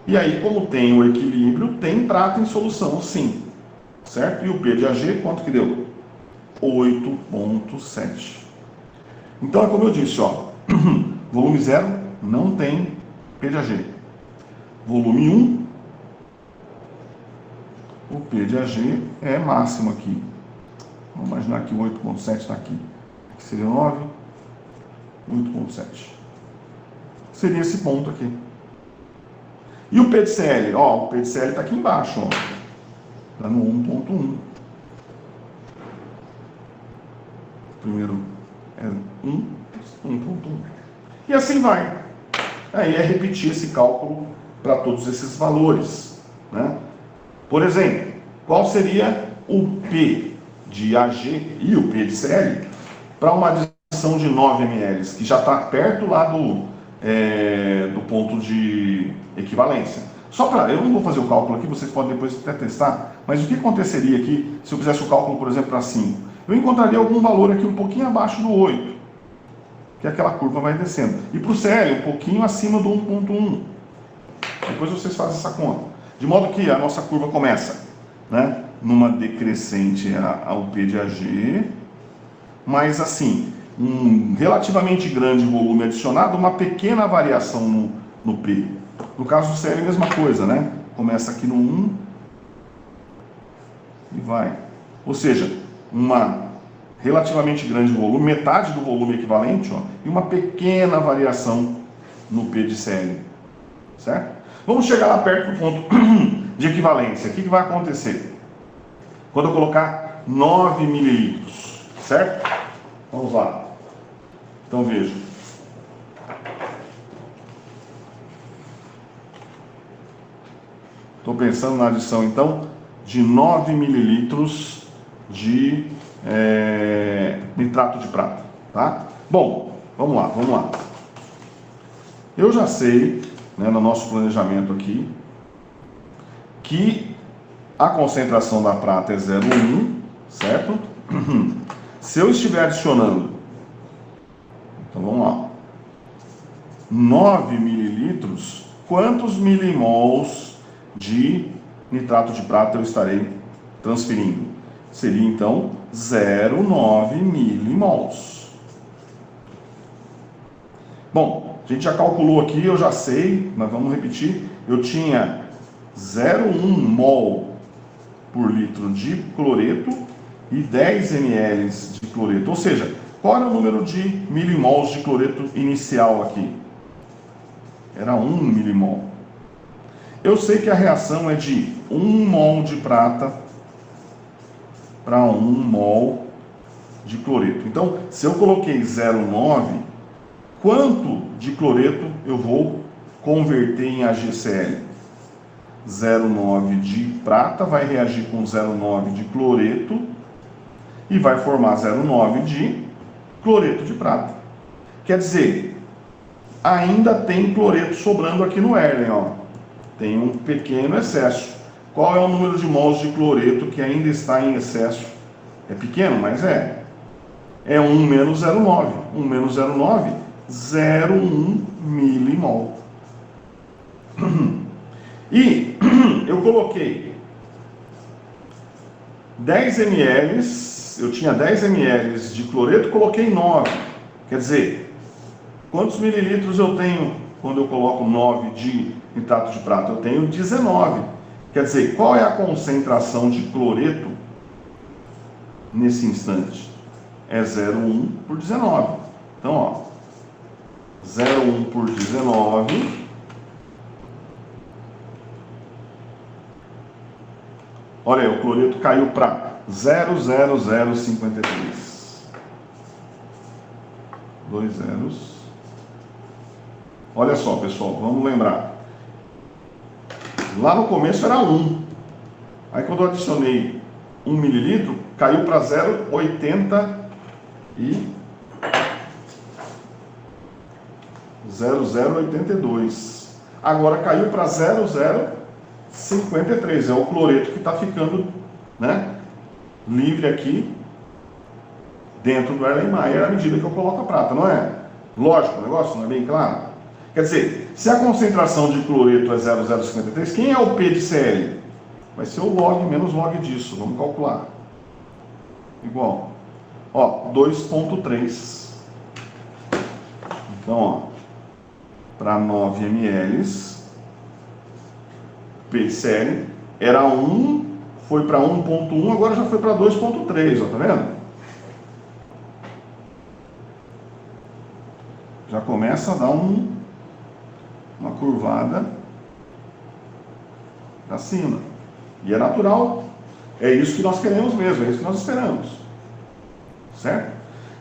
e aí, como tem o equilíbrio, tem prata em solução, sim. Certo? E o P de Ag, quanto que deu? 8,7. Então, é como eu disse, ó, volume 0 não tem P de Ag. Volume 1, o P de Ag é máximo aqui. Vamos imaginar que o 8,7 está aqui. Aqui seria 9, 8,7. Seria esse ponto aqui. E o P de Cl? Ó, o P de Cl está aqui embaixo, ó. Está no 1,1. Primeiro é 1, 1,1. E assim vai. Aí é repetir esse cálculo para todos esses valores, né? Por exemplo, qual seria o P de Ag e o P de Cl para uma adição de 9 ml, que já está perto lá do ponto de equivalência. Só para, eu não vou fazer o cálculo aqui, vocês podem depois até testar, mas o que aconteceria aqui se eu fizesse o cálculo, por exemplo, para 5? Eu encontraria algum valor aqui um pouquinho abaixo do 8, que aquela curva vai descendo. E para o Cl, um pouquinho acima do 1,1. Depois vocês fazem essa conta. De modo que a nossa curva começa, numa decrescente ao P de Ag, mas assim, um relativamente grande volume adicionado, uma pequena variação no P. No caso do Cl, a mesma coisa, né? Começa aqui no 1 e vai. Ou seja, uma relativamente grande volume, metade do volume equivalente, ó, e uma pequena variação no P de Cl. Certo? Vamos chegar lá perto do ponto de equivalência. O que vai acontecer? Quando eu colocar 9 mililitros, certo? Vamos lá. Então veja. Estou pensando na adição, então, de 9 mililitros de nitrato de prata. Tá? Bom, vamos lá. Eu já sei, né, no nosso planejamento aqui, que a concentração da prata é 0,1, certo? Se eu estiver adicionando, então vamos lá, 9 mililitros, quantos milimols de nitrato de prata eu estarei transferindo? Seria então 0,9 milimols. Bom, a gente já calculou aqui, eu já sei, mas vamos repetir. Eu tinha 0,1 mol por litro de cloreto e 10 ml de cloreto. Ou seja, qual era o número de milimols de cloreto inicial aqui? Era 1 milimol. Eu sei que a reação é de 1 mol de prata para 1 mol de cloreto. Então, se eu coloquei 0,9, quanto de cloreto eu vou converter em AgCl? 0,9 de prata vai reagir com 0,9 de cloreto e vai formar 0,9 de cloreto de prata. Quer dizer, ainda tem cloreto sobrando aqui no Erlen, ó. Tem um pequeno excesso. Qual é o número de mols de cloreto que ainda está em excesso? É pequeno, mas é. É 1 menos 0,9. 1 menos 0,9, 0,1 milimol. E eu coloquei 10 ml, eu tinha 10 ml de cloreto, coloquei 9. Quer dizer, quantos mililitros eu tenho quando eu coloco 9 de nitrato de prata? Eu tenho 19. Quer dizer, qual é a concentração de cloreto nesse instante? É 0,1 por 19. Então, ó, 0,1 por 19... Olha aí, o cloreto caiu para 0,0053. 2 zeros. Olha só, pessoal, vamos lembrar. Lá no começo era 1. Aí quando eu adicionei 1 mililitro, caiu para 0,82. Agora caiu para 0,053. É o cloreto que está ficando, né, livre aqui dentro do Erlenmeyer à medida que eu coloco a prata, não é? Lógico, o negócio não é bem claro? Quer dizer, se a concentração de cloreto é 0,053, quem é o P de Cl? Vai ser o log menos log disso, vamos calcular. Igual, ó, 2,3. Então, ó, para 9 ml, P de Cl era 1, foi para 1,1, agora já foi para 2,3, ó, tá vendo? Já começa a dar uma curvada para cima. E é natural. É isso que nós queremos mesmo, é isso que nós esperamos. Certo?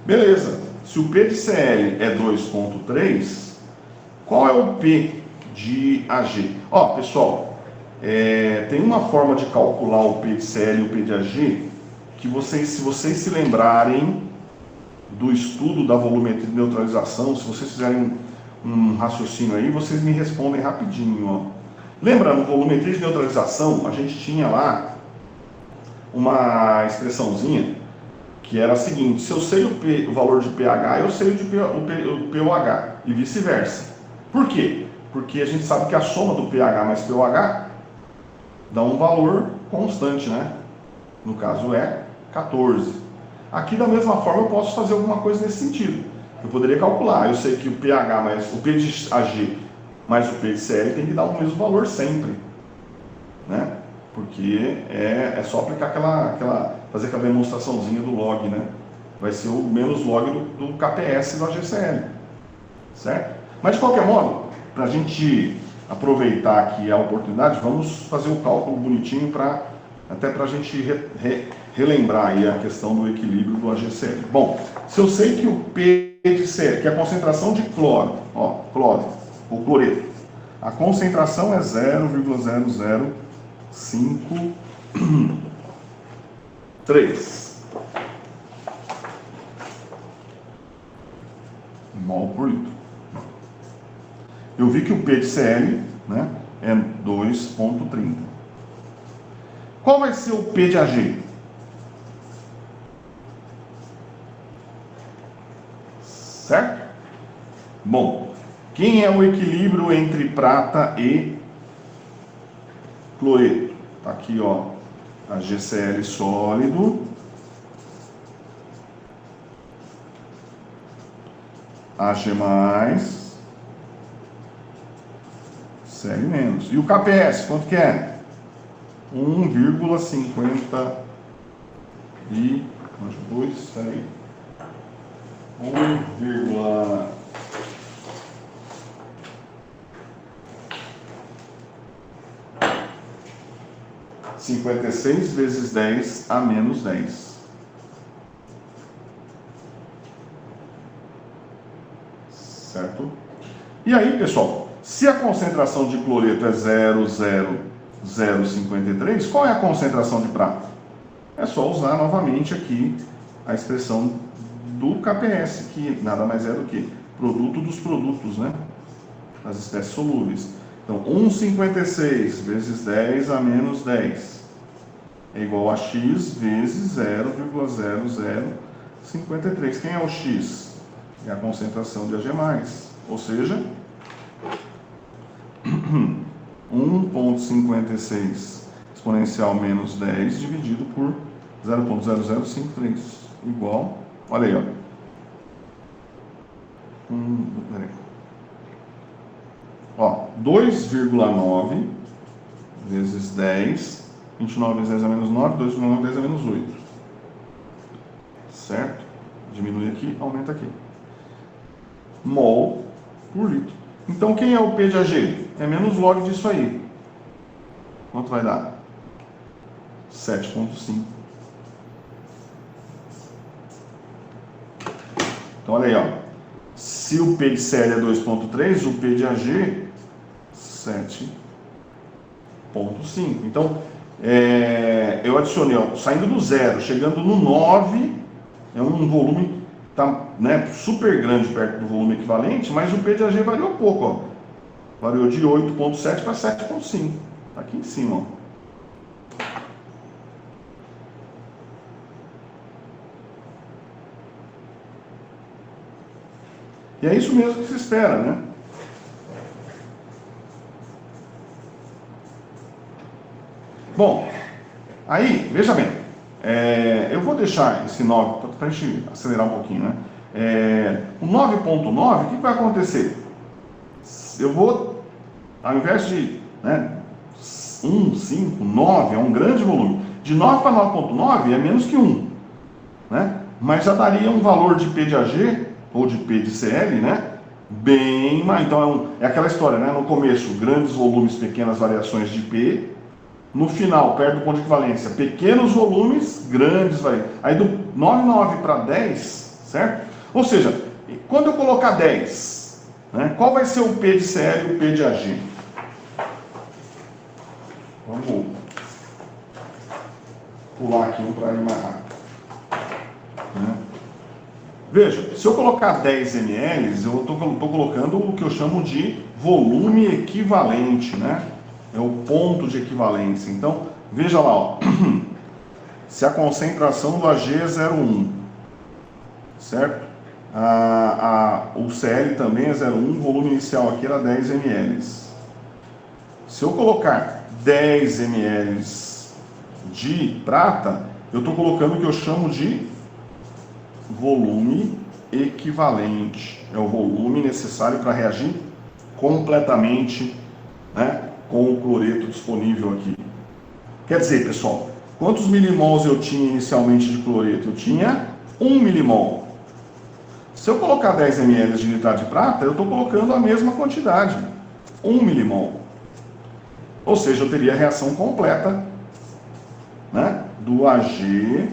Beleza. Se o P de Cl é 2,3, qual é o P de Ag? Ó, pessoal, tem uma forma de calcular o P de Cl e o P de Ag que vocês, se vocês se lembrarem do estudo da volumetria de neutralização, se vocês fizerem um raciocínio aí, vocês me respondem rapidinho, ó. Lembra, no volumetria de neutralização, a gente tinha lá uma expressãozinha que era a seguinte: se eu sei o valor de pH, eu sei o pOH, e vice-versa. Por quê? Porque a gente sabe que a soma do pH mais pOH dá um valor constante, né? No caso é 14. Aqui, da mesma forma, eu posso fazer alguma coisa nesse sentido. Eu poderia calcular, eu sei que o pH mais o P de AG mais o P de Cl tem que dar o mesmo valor sempre, né? Porque é só aplicar fazer aquela demonstraçãozinha do log, né? Vai ser o menos log do KPS do AgCl, certo? Mas, de qualquer modo, para a gente aproveitar aqui a oportunidade, vamos fazer o cálculo bonitinho até para a gente relembrar aí a questão do equilíbrio do AgCl. Bom, se eu sei que o P de Cl, que é a concentração de cloro, ó, cloro, ou cloreto, a concentração é 0,005,3 mol por litro. Eu vi que o P de Cl, né, é 2,30. Qual vai ser o P de Ag? Certo? Bom, quem é o equilíbrio entre prata e cloreto? Tá aqui, ó, AgCl sólido, Ag+, Cl menos. E o KPS, quanto que é? 1,50 e... Depois, peraí. 1,56 vezes 10 a menos 10. Certo? E aí, pessoal, se a concentração de cloreto é 0,0053, qual é a concentração de prata? É só usar novamente aqui a expressão do KPS, que nada mais é do que produto dos produtos, né? Das espécies solúveis. Então, 1,56 vezes 10 a menos 10 é igual a x vezes 0,0053. Quem é o x? É a concentração de Ag+, ou seja, 1,56 exponencial menos 10 dividido por 0,0053 igual, olha aí, ó. Ó, 2,9 vezes 10, 29 vezes 10 a menos 9, 2,9 vezes 10 a menos 8. Certo? Diminui aqui, aumenta aqui. Mol por litro. Então, quem é o P de Ag? É menos log disso aí. Quanto vai dar? 7,5. Então, olha aí, ó. Se o P de Cl é 2,3, o P de Ag 7,5. Então, eu adicionei, ó, saindo do 0, chegando no 9, é um volume tá, né, super grande perto do volume equivalente, mas o P de Ag variou pouco, ó. Variou de 8,7 para 7,5. Tá aqui em cima, ó. E é isso mesmo que se espera, né? Bom, aí, veja bem, eu vou deixar esse 9 para a gente acelerar um pouquinho, né? O 9,9, o que vai acontecer? Eu vou, ao invés de 1, 5, 9, é um grande volume. De 9 para 9,9 é menos que 1, né? Mas já daria um valor de P de Ag, ou de P de Cl, né? Bem mais. Então é aquela história, né? No começo, grandes volumes, pequenas variações de P. No final, perto do ponto de equivalência, pequenos volumes, grandes variações. Aí do 9,9 para 10, certo? Ou seja, quando eu colocar 10, né? Qual vai ser o P de Cl e o P de Ag? Vamos pular aqui um para ir mais rápido. Né? Veja, se eu colocar 10 ml, eu estou colocando o que eu chamo de volume equivalente, né? É o ponto de equivalência. Então, veja lá, ó. Se a concentração do Ag é 0,1, certo? O Cl também é 0,1, o volume inicial aqui era 10 ml. Se eu colocar 10 ml de prata, eu estou colocando o que eu chamo de volume equivalente. É o volume necessário para reagir completamente, né, com o cloreto disponível aqui. Quer dizer, pessoal, quantos milimols eu tinha inicialmente de cloreto? Eu tinha 1 milimol. Se eu colocar 10 ml de nitrato de prata, eu estou colocando a mesma quantidade, 1 milimol. Ou seja, eu teria a reação completa, né, do Ag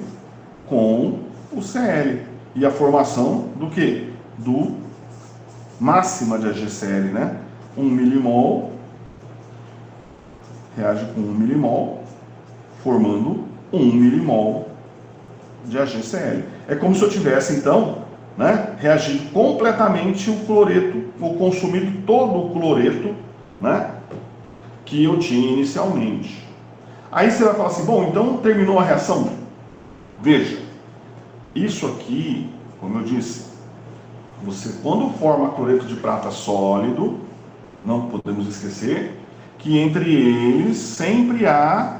com o Cl. E a formação do quê? Do máxima de AgCl, né? 1 milimol reage com 1 milimol, formando 1 milimol de AgCl. É como se eu tivesse, então, né, reagido completamente o cloreto, ou consumido todo o cloreto, né, que eu tinha inicialmente. Aí você vai falar assim, bom, então terminou a reação? Veja, isso aqui, como eu disse, você quando forma cloreto de prata sólido, não podemos esquecer que entre eles sempre há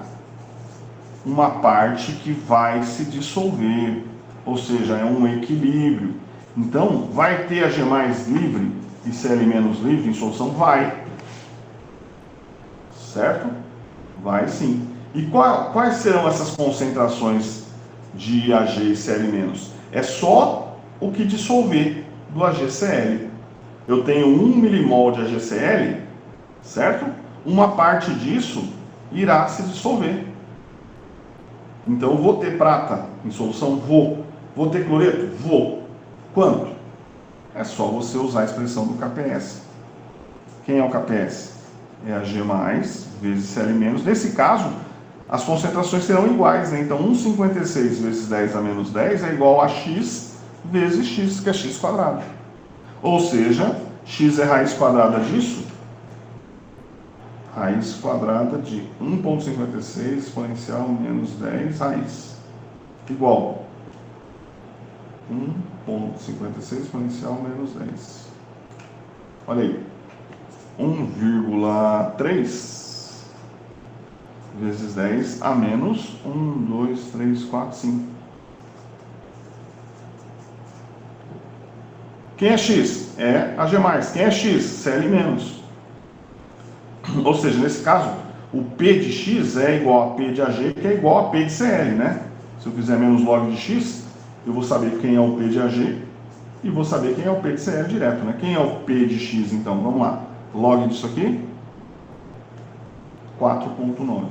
uma parte que vai se dissolver, ou seja, é um equilíbrio. Então, vai ter Ag mais livre e Cl menos livre em solução? Vai. Certo? Vai sim. E quais serão essas concentrações de Ag e Cl menos? É só o que dissolver do AgCl. Eu tenho 1 milimol de AgCl, certo? Uma parte disso irá se dissolver. Então, eu vou ter prata em solução? Vou. Vou ter cloreto? Vou. Quanto? É só você usar a expressão do KPS. Quem é o KPS? É Ag mais vezes Cl menos. Nesse caso, as concentrações serão iguais, né? Então, 1,56 vezes 10 a menos 10 é igual a x vezes x, que é x quadrado. Ou seja, x é raiz quadrada disso, raiz quadrada de 1,56 exponencial menos 10 raiz, igual 1,56 exponencial menos 10. Olha aí, 1,3 vezes 10 a menos 1, 2, 3, 4, 5. Quem é x? É Ag+. Quem é x? Cl menos. Ou seja, nesse caso, o P de x é igual a P de Ag, que é igual a P de Cl, né? Se eu fizer menos log de x, eu vou saber quem é o P de Ag e vou saber quem é o P de Cl direto, né? Quem é o P de x, então? Vamos lá. Log disso aqui, 4,9.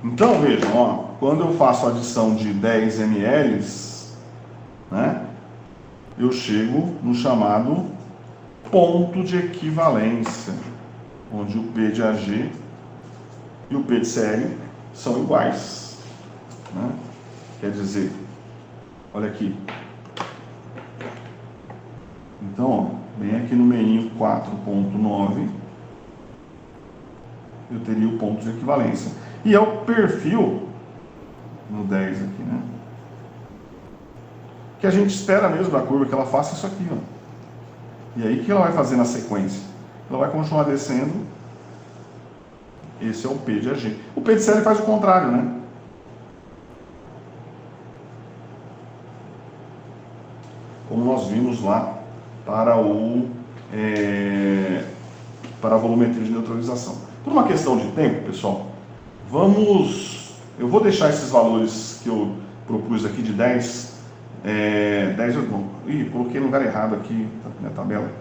Então, vejam, ó, quando eu faço a adição de 10 ml, né, eu chego no chamado ponto de equivalência, onde o P de Ag e o P de Cl são iguais, né? Quer dizer, olha aqui. Então, ó, bem aqui no meinho 4,9, eu teria o ponto de equivalência. E é o perfil, no 10 aqui, né? Que a gente espera mesmo da curva, que ela faça isso aqui, ó. E aí, o que ela vai fazer na sequência? Ela vai continuar descendo. Esse é o P de Ag. O P de Cl faz o contrário, né? Como nós vimos lá para para a volumetria de neutralização. Por uma questão de tempo, pessoal, eu vou deixar esses valores que eu propus aqui de 10, 10, ih, coloquei no lugar errado aqui na minha tabela.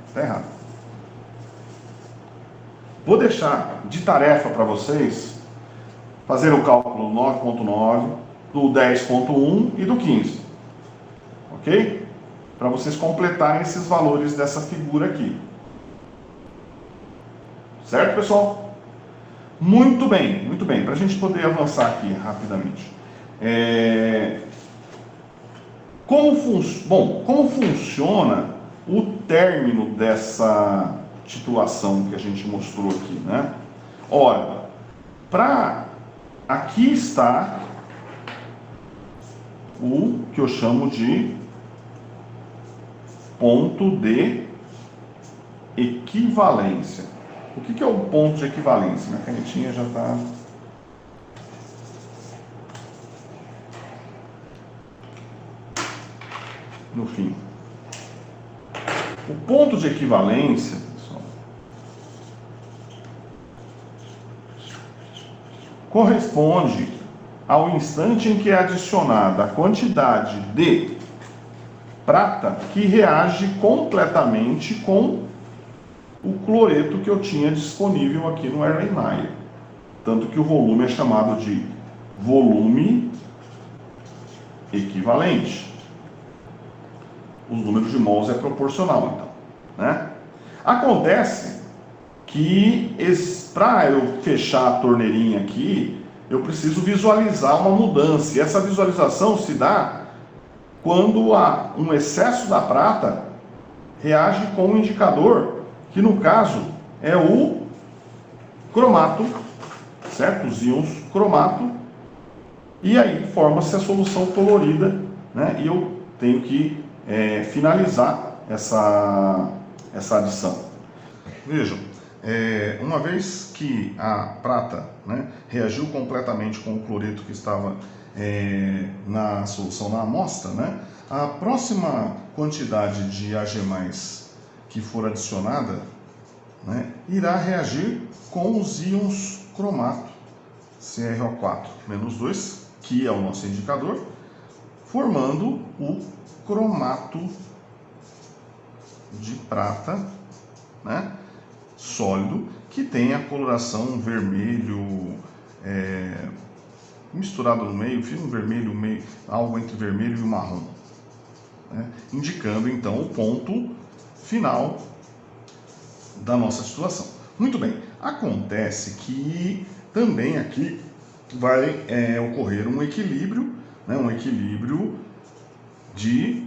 Está errado. Vou deixar de tarefa para vocês fazer o cálculo 9,9, do 10,1 e do 15. Ok? Para vocês completarem esses valores dessa figura aqui. Certo, pessoal? Muito bem, muito bem. Para a gente poder avançar aqui rapidamente. Como funciona o término dessa titulação que a gente mostrou aqui, né? Ora, aqui está o que eu chamo de ponto de equivalência. O que é o ponto de equivalência? Minha canetinha já está no fim. O ponto de equivalência, pessoal, corresponde ao instante em que é adicionada a quantidade de prata que reage completamente com o cloreto que eu tinha disponível aqui no Erlenmeyer. Tanto que o volume é chamado de volume equivalente. Os números de mols é proporcional, então, né? Acontece que para eu fechar a torneirinha aqui, eu preciso visualizar uma mudança. E essa visualização se dá quando há um excesso da prata reage com um indicador, que no caso é o cromato, certo? Os íons cromato, e aí forma-se a solução colorida, né? E eu tenho que finalizar essa adição. Vejam, uma vez que a prata, né, reagiu completamente com o cloreto que estava na solução, na amostra, né, a próxima quantidade de Ag+, que for adicionada, né, irá reagir com os íons cromato, CrO4-2, que é o nosso indicador, formando o cromato de prata, né, sólido, que tem a coloração vermelho misturado no meio, fino vermelho, meio, algo entre vermelho e marrom, né, indicando então o ponto final da nossa situação. Muito bem, acontece que também aqui vai ocorrer um equilíbrio, né, um equilíbrio de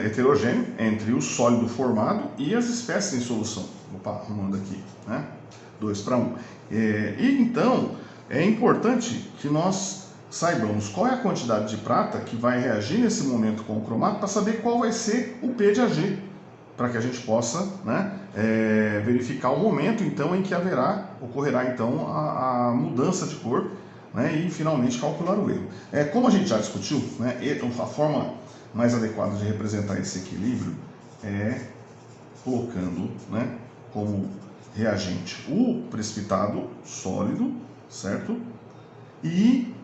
heterogêneo entre o sólido formado e as espécies em solução. Opa, arrumando aqui, né? 2:1. E então é importante que nós saibamos qual é a quantidade de prata que vai reagir nesse momento com o cromato para saber qual vai ser o P de Ag, para que a gente possa, né, verificar o momento então em que ocorrerá então a mudança de cor, né, e finalmente calcular o erro. Como a gente já discutiu, né, a forma mais adequada de representar esse equilíbrio é colocando, né, como reagente o precipitado sólido, certo? E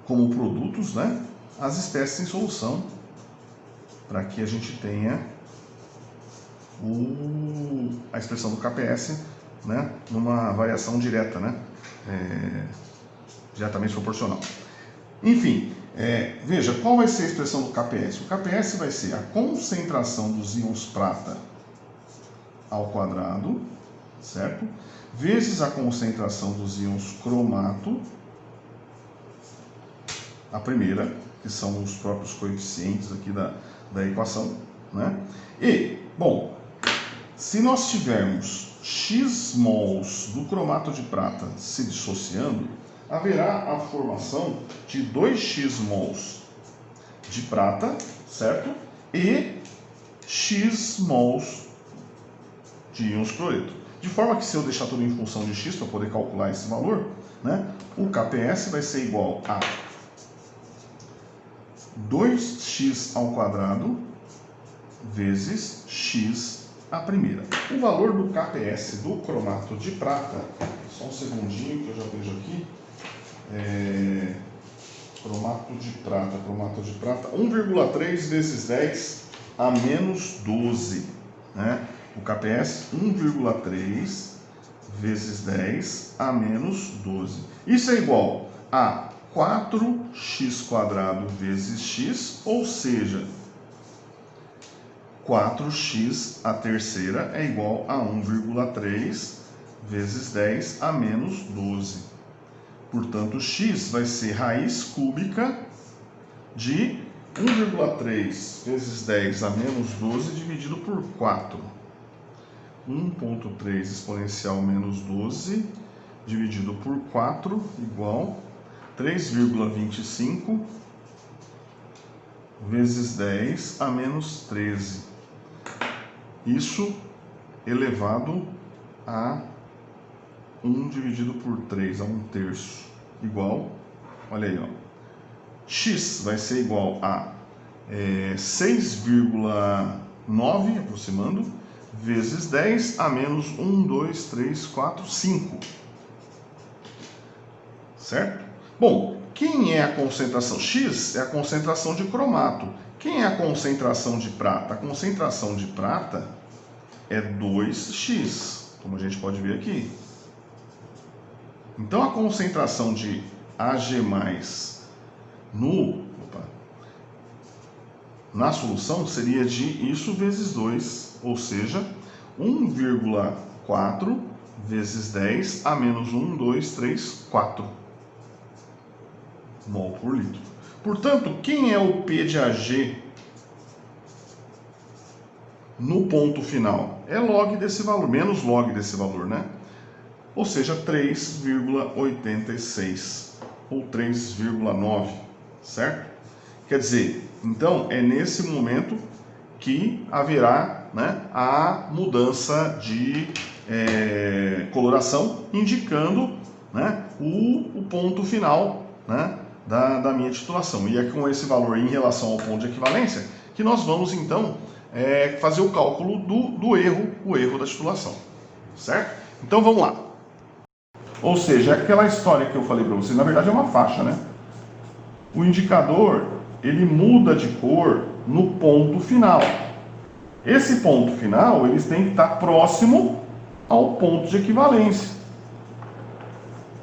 como produtos, né, as espécies em solução, para que a gente tenha a expressão do KPS, né, numa variação direta, né, diretamente proporcional. Enfim, veja, qual vai ser a expressão do KPS? O KPS vai ser a concentração dos íons prata ao quadrado, certo? Vezes a concentração dos íons cromato, a primeira, que são os próprios coeficientes aqui da equação, né? E, bom, se nós tivermos X mols do cromato de prata se dissociando, haverá a formação de 2x mols de prata, certo? E x mols de íons cloreto. De forma que, se eu deixar tudo em função de x para poder calcular esse valor, né, o KPS vai ser igual a 2x ao quadrado vezes x a primeira. O valor do KPS do cromato de prata, só um segundinho que eu já vejo aqui, cromato de prata, 1,3 vezes 10 a menos 12, né? O KPS 1,3 vezes 10 a menos 12. Isso é igual a 4x² vezes x, ou seja, 4x a terceira é igual a 1,3 vezes 10 a menos 12. Portanto, x vai ser raiz cúbica de 1,3 vezes 10 a menos 12 dividido por 4. 1,3 exponencial menos 12 dividido por 4 igual 3,25 vezes 10 a menos 13. Isso elevado a 1 dividido por 3, a 1/3, igual, olha aí, ó, x vai ser igual a 6,9, aproximando, vezes 10 a menos 1, 2, 3, 4, 5. Certo? Bom, quem é a concentração? X é a concentração de cromato. Quem é a concentração de prata? A concentração de prata é 2x, como a gente pode ver aqui. Então, a concentração de Ag+, na solução seria de isso vezes 2, ou seja, 1,4 vezes 10 a menos 1, 2, 3, 4 mol por litro. Portanto, quem é o P de Ag no ponto final? É log desse valor, menos log desse valor, né? Ou seja, 3,86 ou 3,9, certo? Quer dizer, então é nesse momento que haverá, né, a mudança de coloração, indicando, né, o ponto final, né, da minha titulação. E é com esse valor em relação ao ponto de equivalência que nós vamos então fazer o cálculo do erro, o erro da titulação, certo? Então vamos lá. Ou seja, aquela história que eu falei para vocês, na verdade é uma faixa, né? O indicador, ele muda de cor no ponto final. Esse ponto final, eles têm que estar próximo ao ponto de equivalência.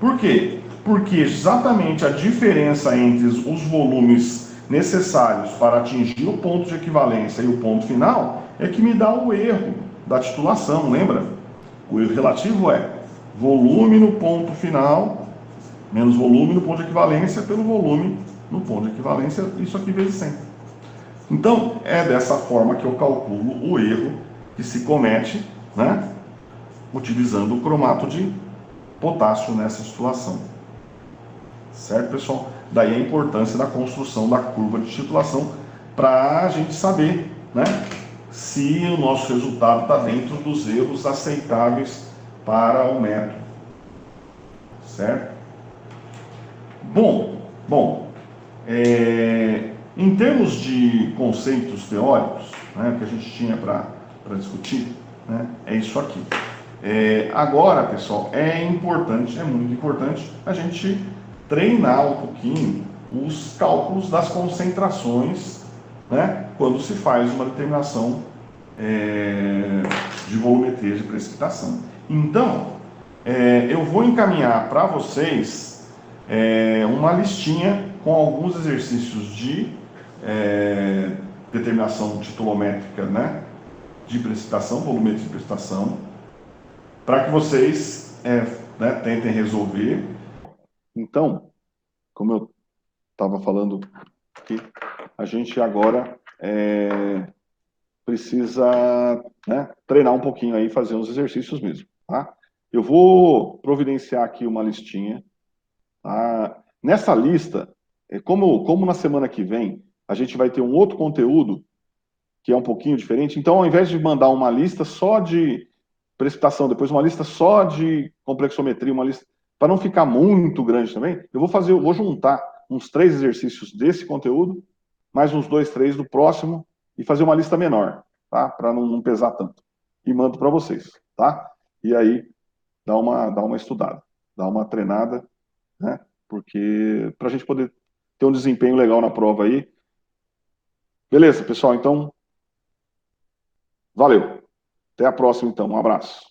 Por quê? Porque exatamente a diferença entre os volumes necessários para atingir o ponto de equivalência e o ponto final é que me dá o erro da titulação, lembra? O erro relativo é volume no ponto final menos volume no ponto de equivalência pelo volume no ponto de equivalência, isso aqui vezes 100. Então, é dessa forma que eu calculo o erro que se comete, né, utilizando o cromato de potássio nessa titulação. Certo, pessoal? Daí a importância da construção da curva de titulação para a gente saber, né, se o nosso resultado está dentro dos erros aceitáveis para o método. Certo? Bom, em termos de conceitos teóricos, né, que a gente tinha para discutir, né, é isso aqui. Agora, pessoal, é importante, é muito importante a gente treinar um pouquinho os cálculos das concentrações, né, quando se faz uma determinação de volumetria de precipitação. Então, eu vou encaminhar para vocês uma listinha com alguns exercícios de determinação titulométrica, né, de precipitação, volumetria de precipitação, para que vocês né, tentem resolver. Então, como eu estava falando aqui, a gente agora precisa, né, treinar um pouquinho aí, fazer uns exercícios mesmo, tá? Eu vou providenciar aqui uma listinha, tá? Nessa lista, como na semana que vem a gente vai ter um outro conteúdo que é um pouquinho diferente, então ao invés de mandar uma lista só de precipitação, depois uma lista só de complexometria, uma lista para não ficar muito grande também, eu vou juntar uns 3 exercícios desse conteúdo, mais uns 2, 3 do próximo e fazer uma lista menor, tá? Para não pesar tanto. E mando para vocês, tá? E aí dá uma estudada, dá uma treinada, né? Porque para a gente poder ter um desempenho legal na prova aí. Beleza, pessoal? Então, valeu. Até a próxima, então. Um abraço.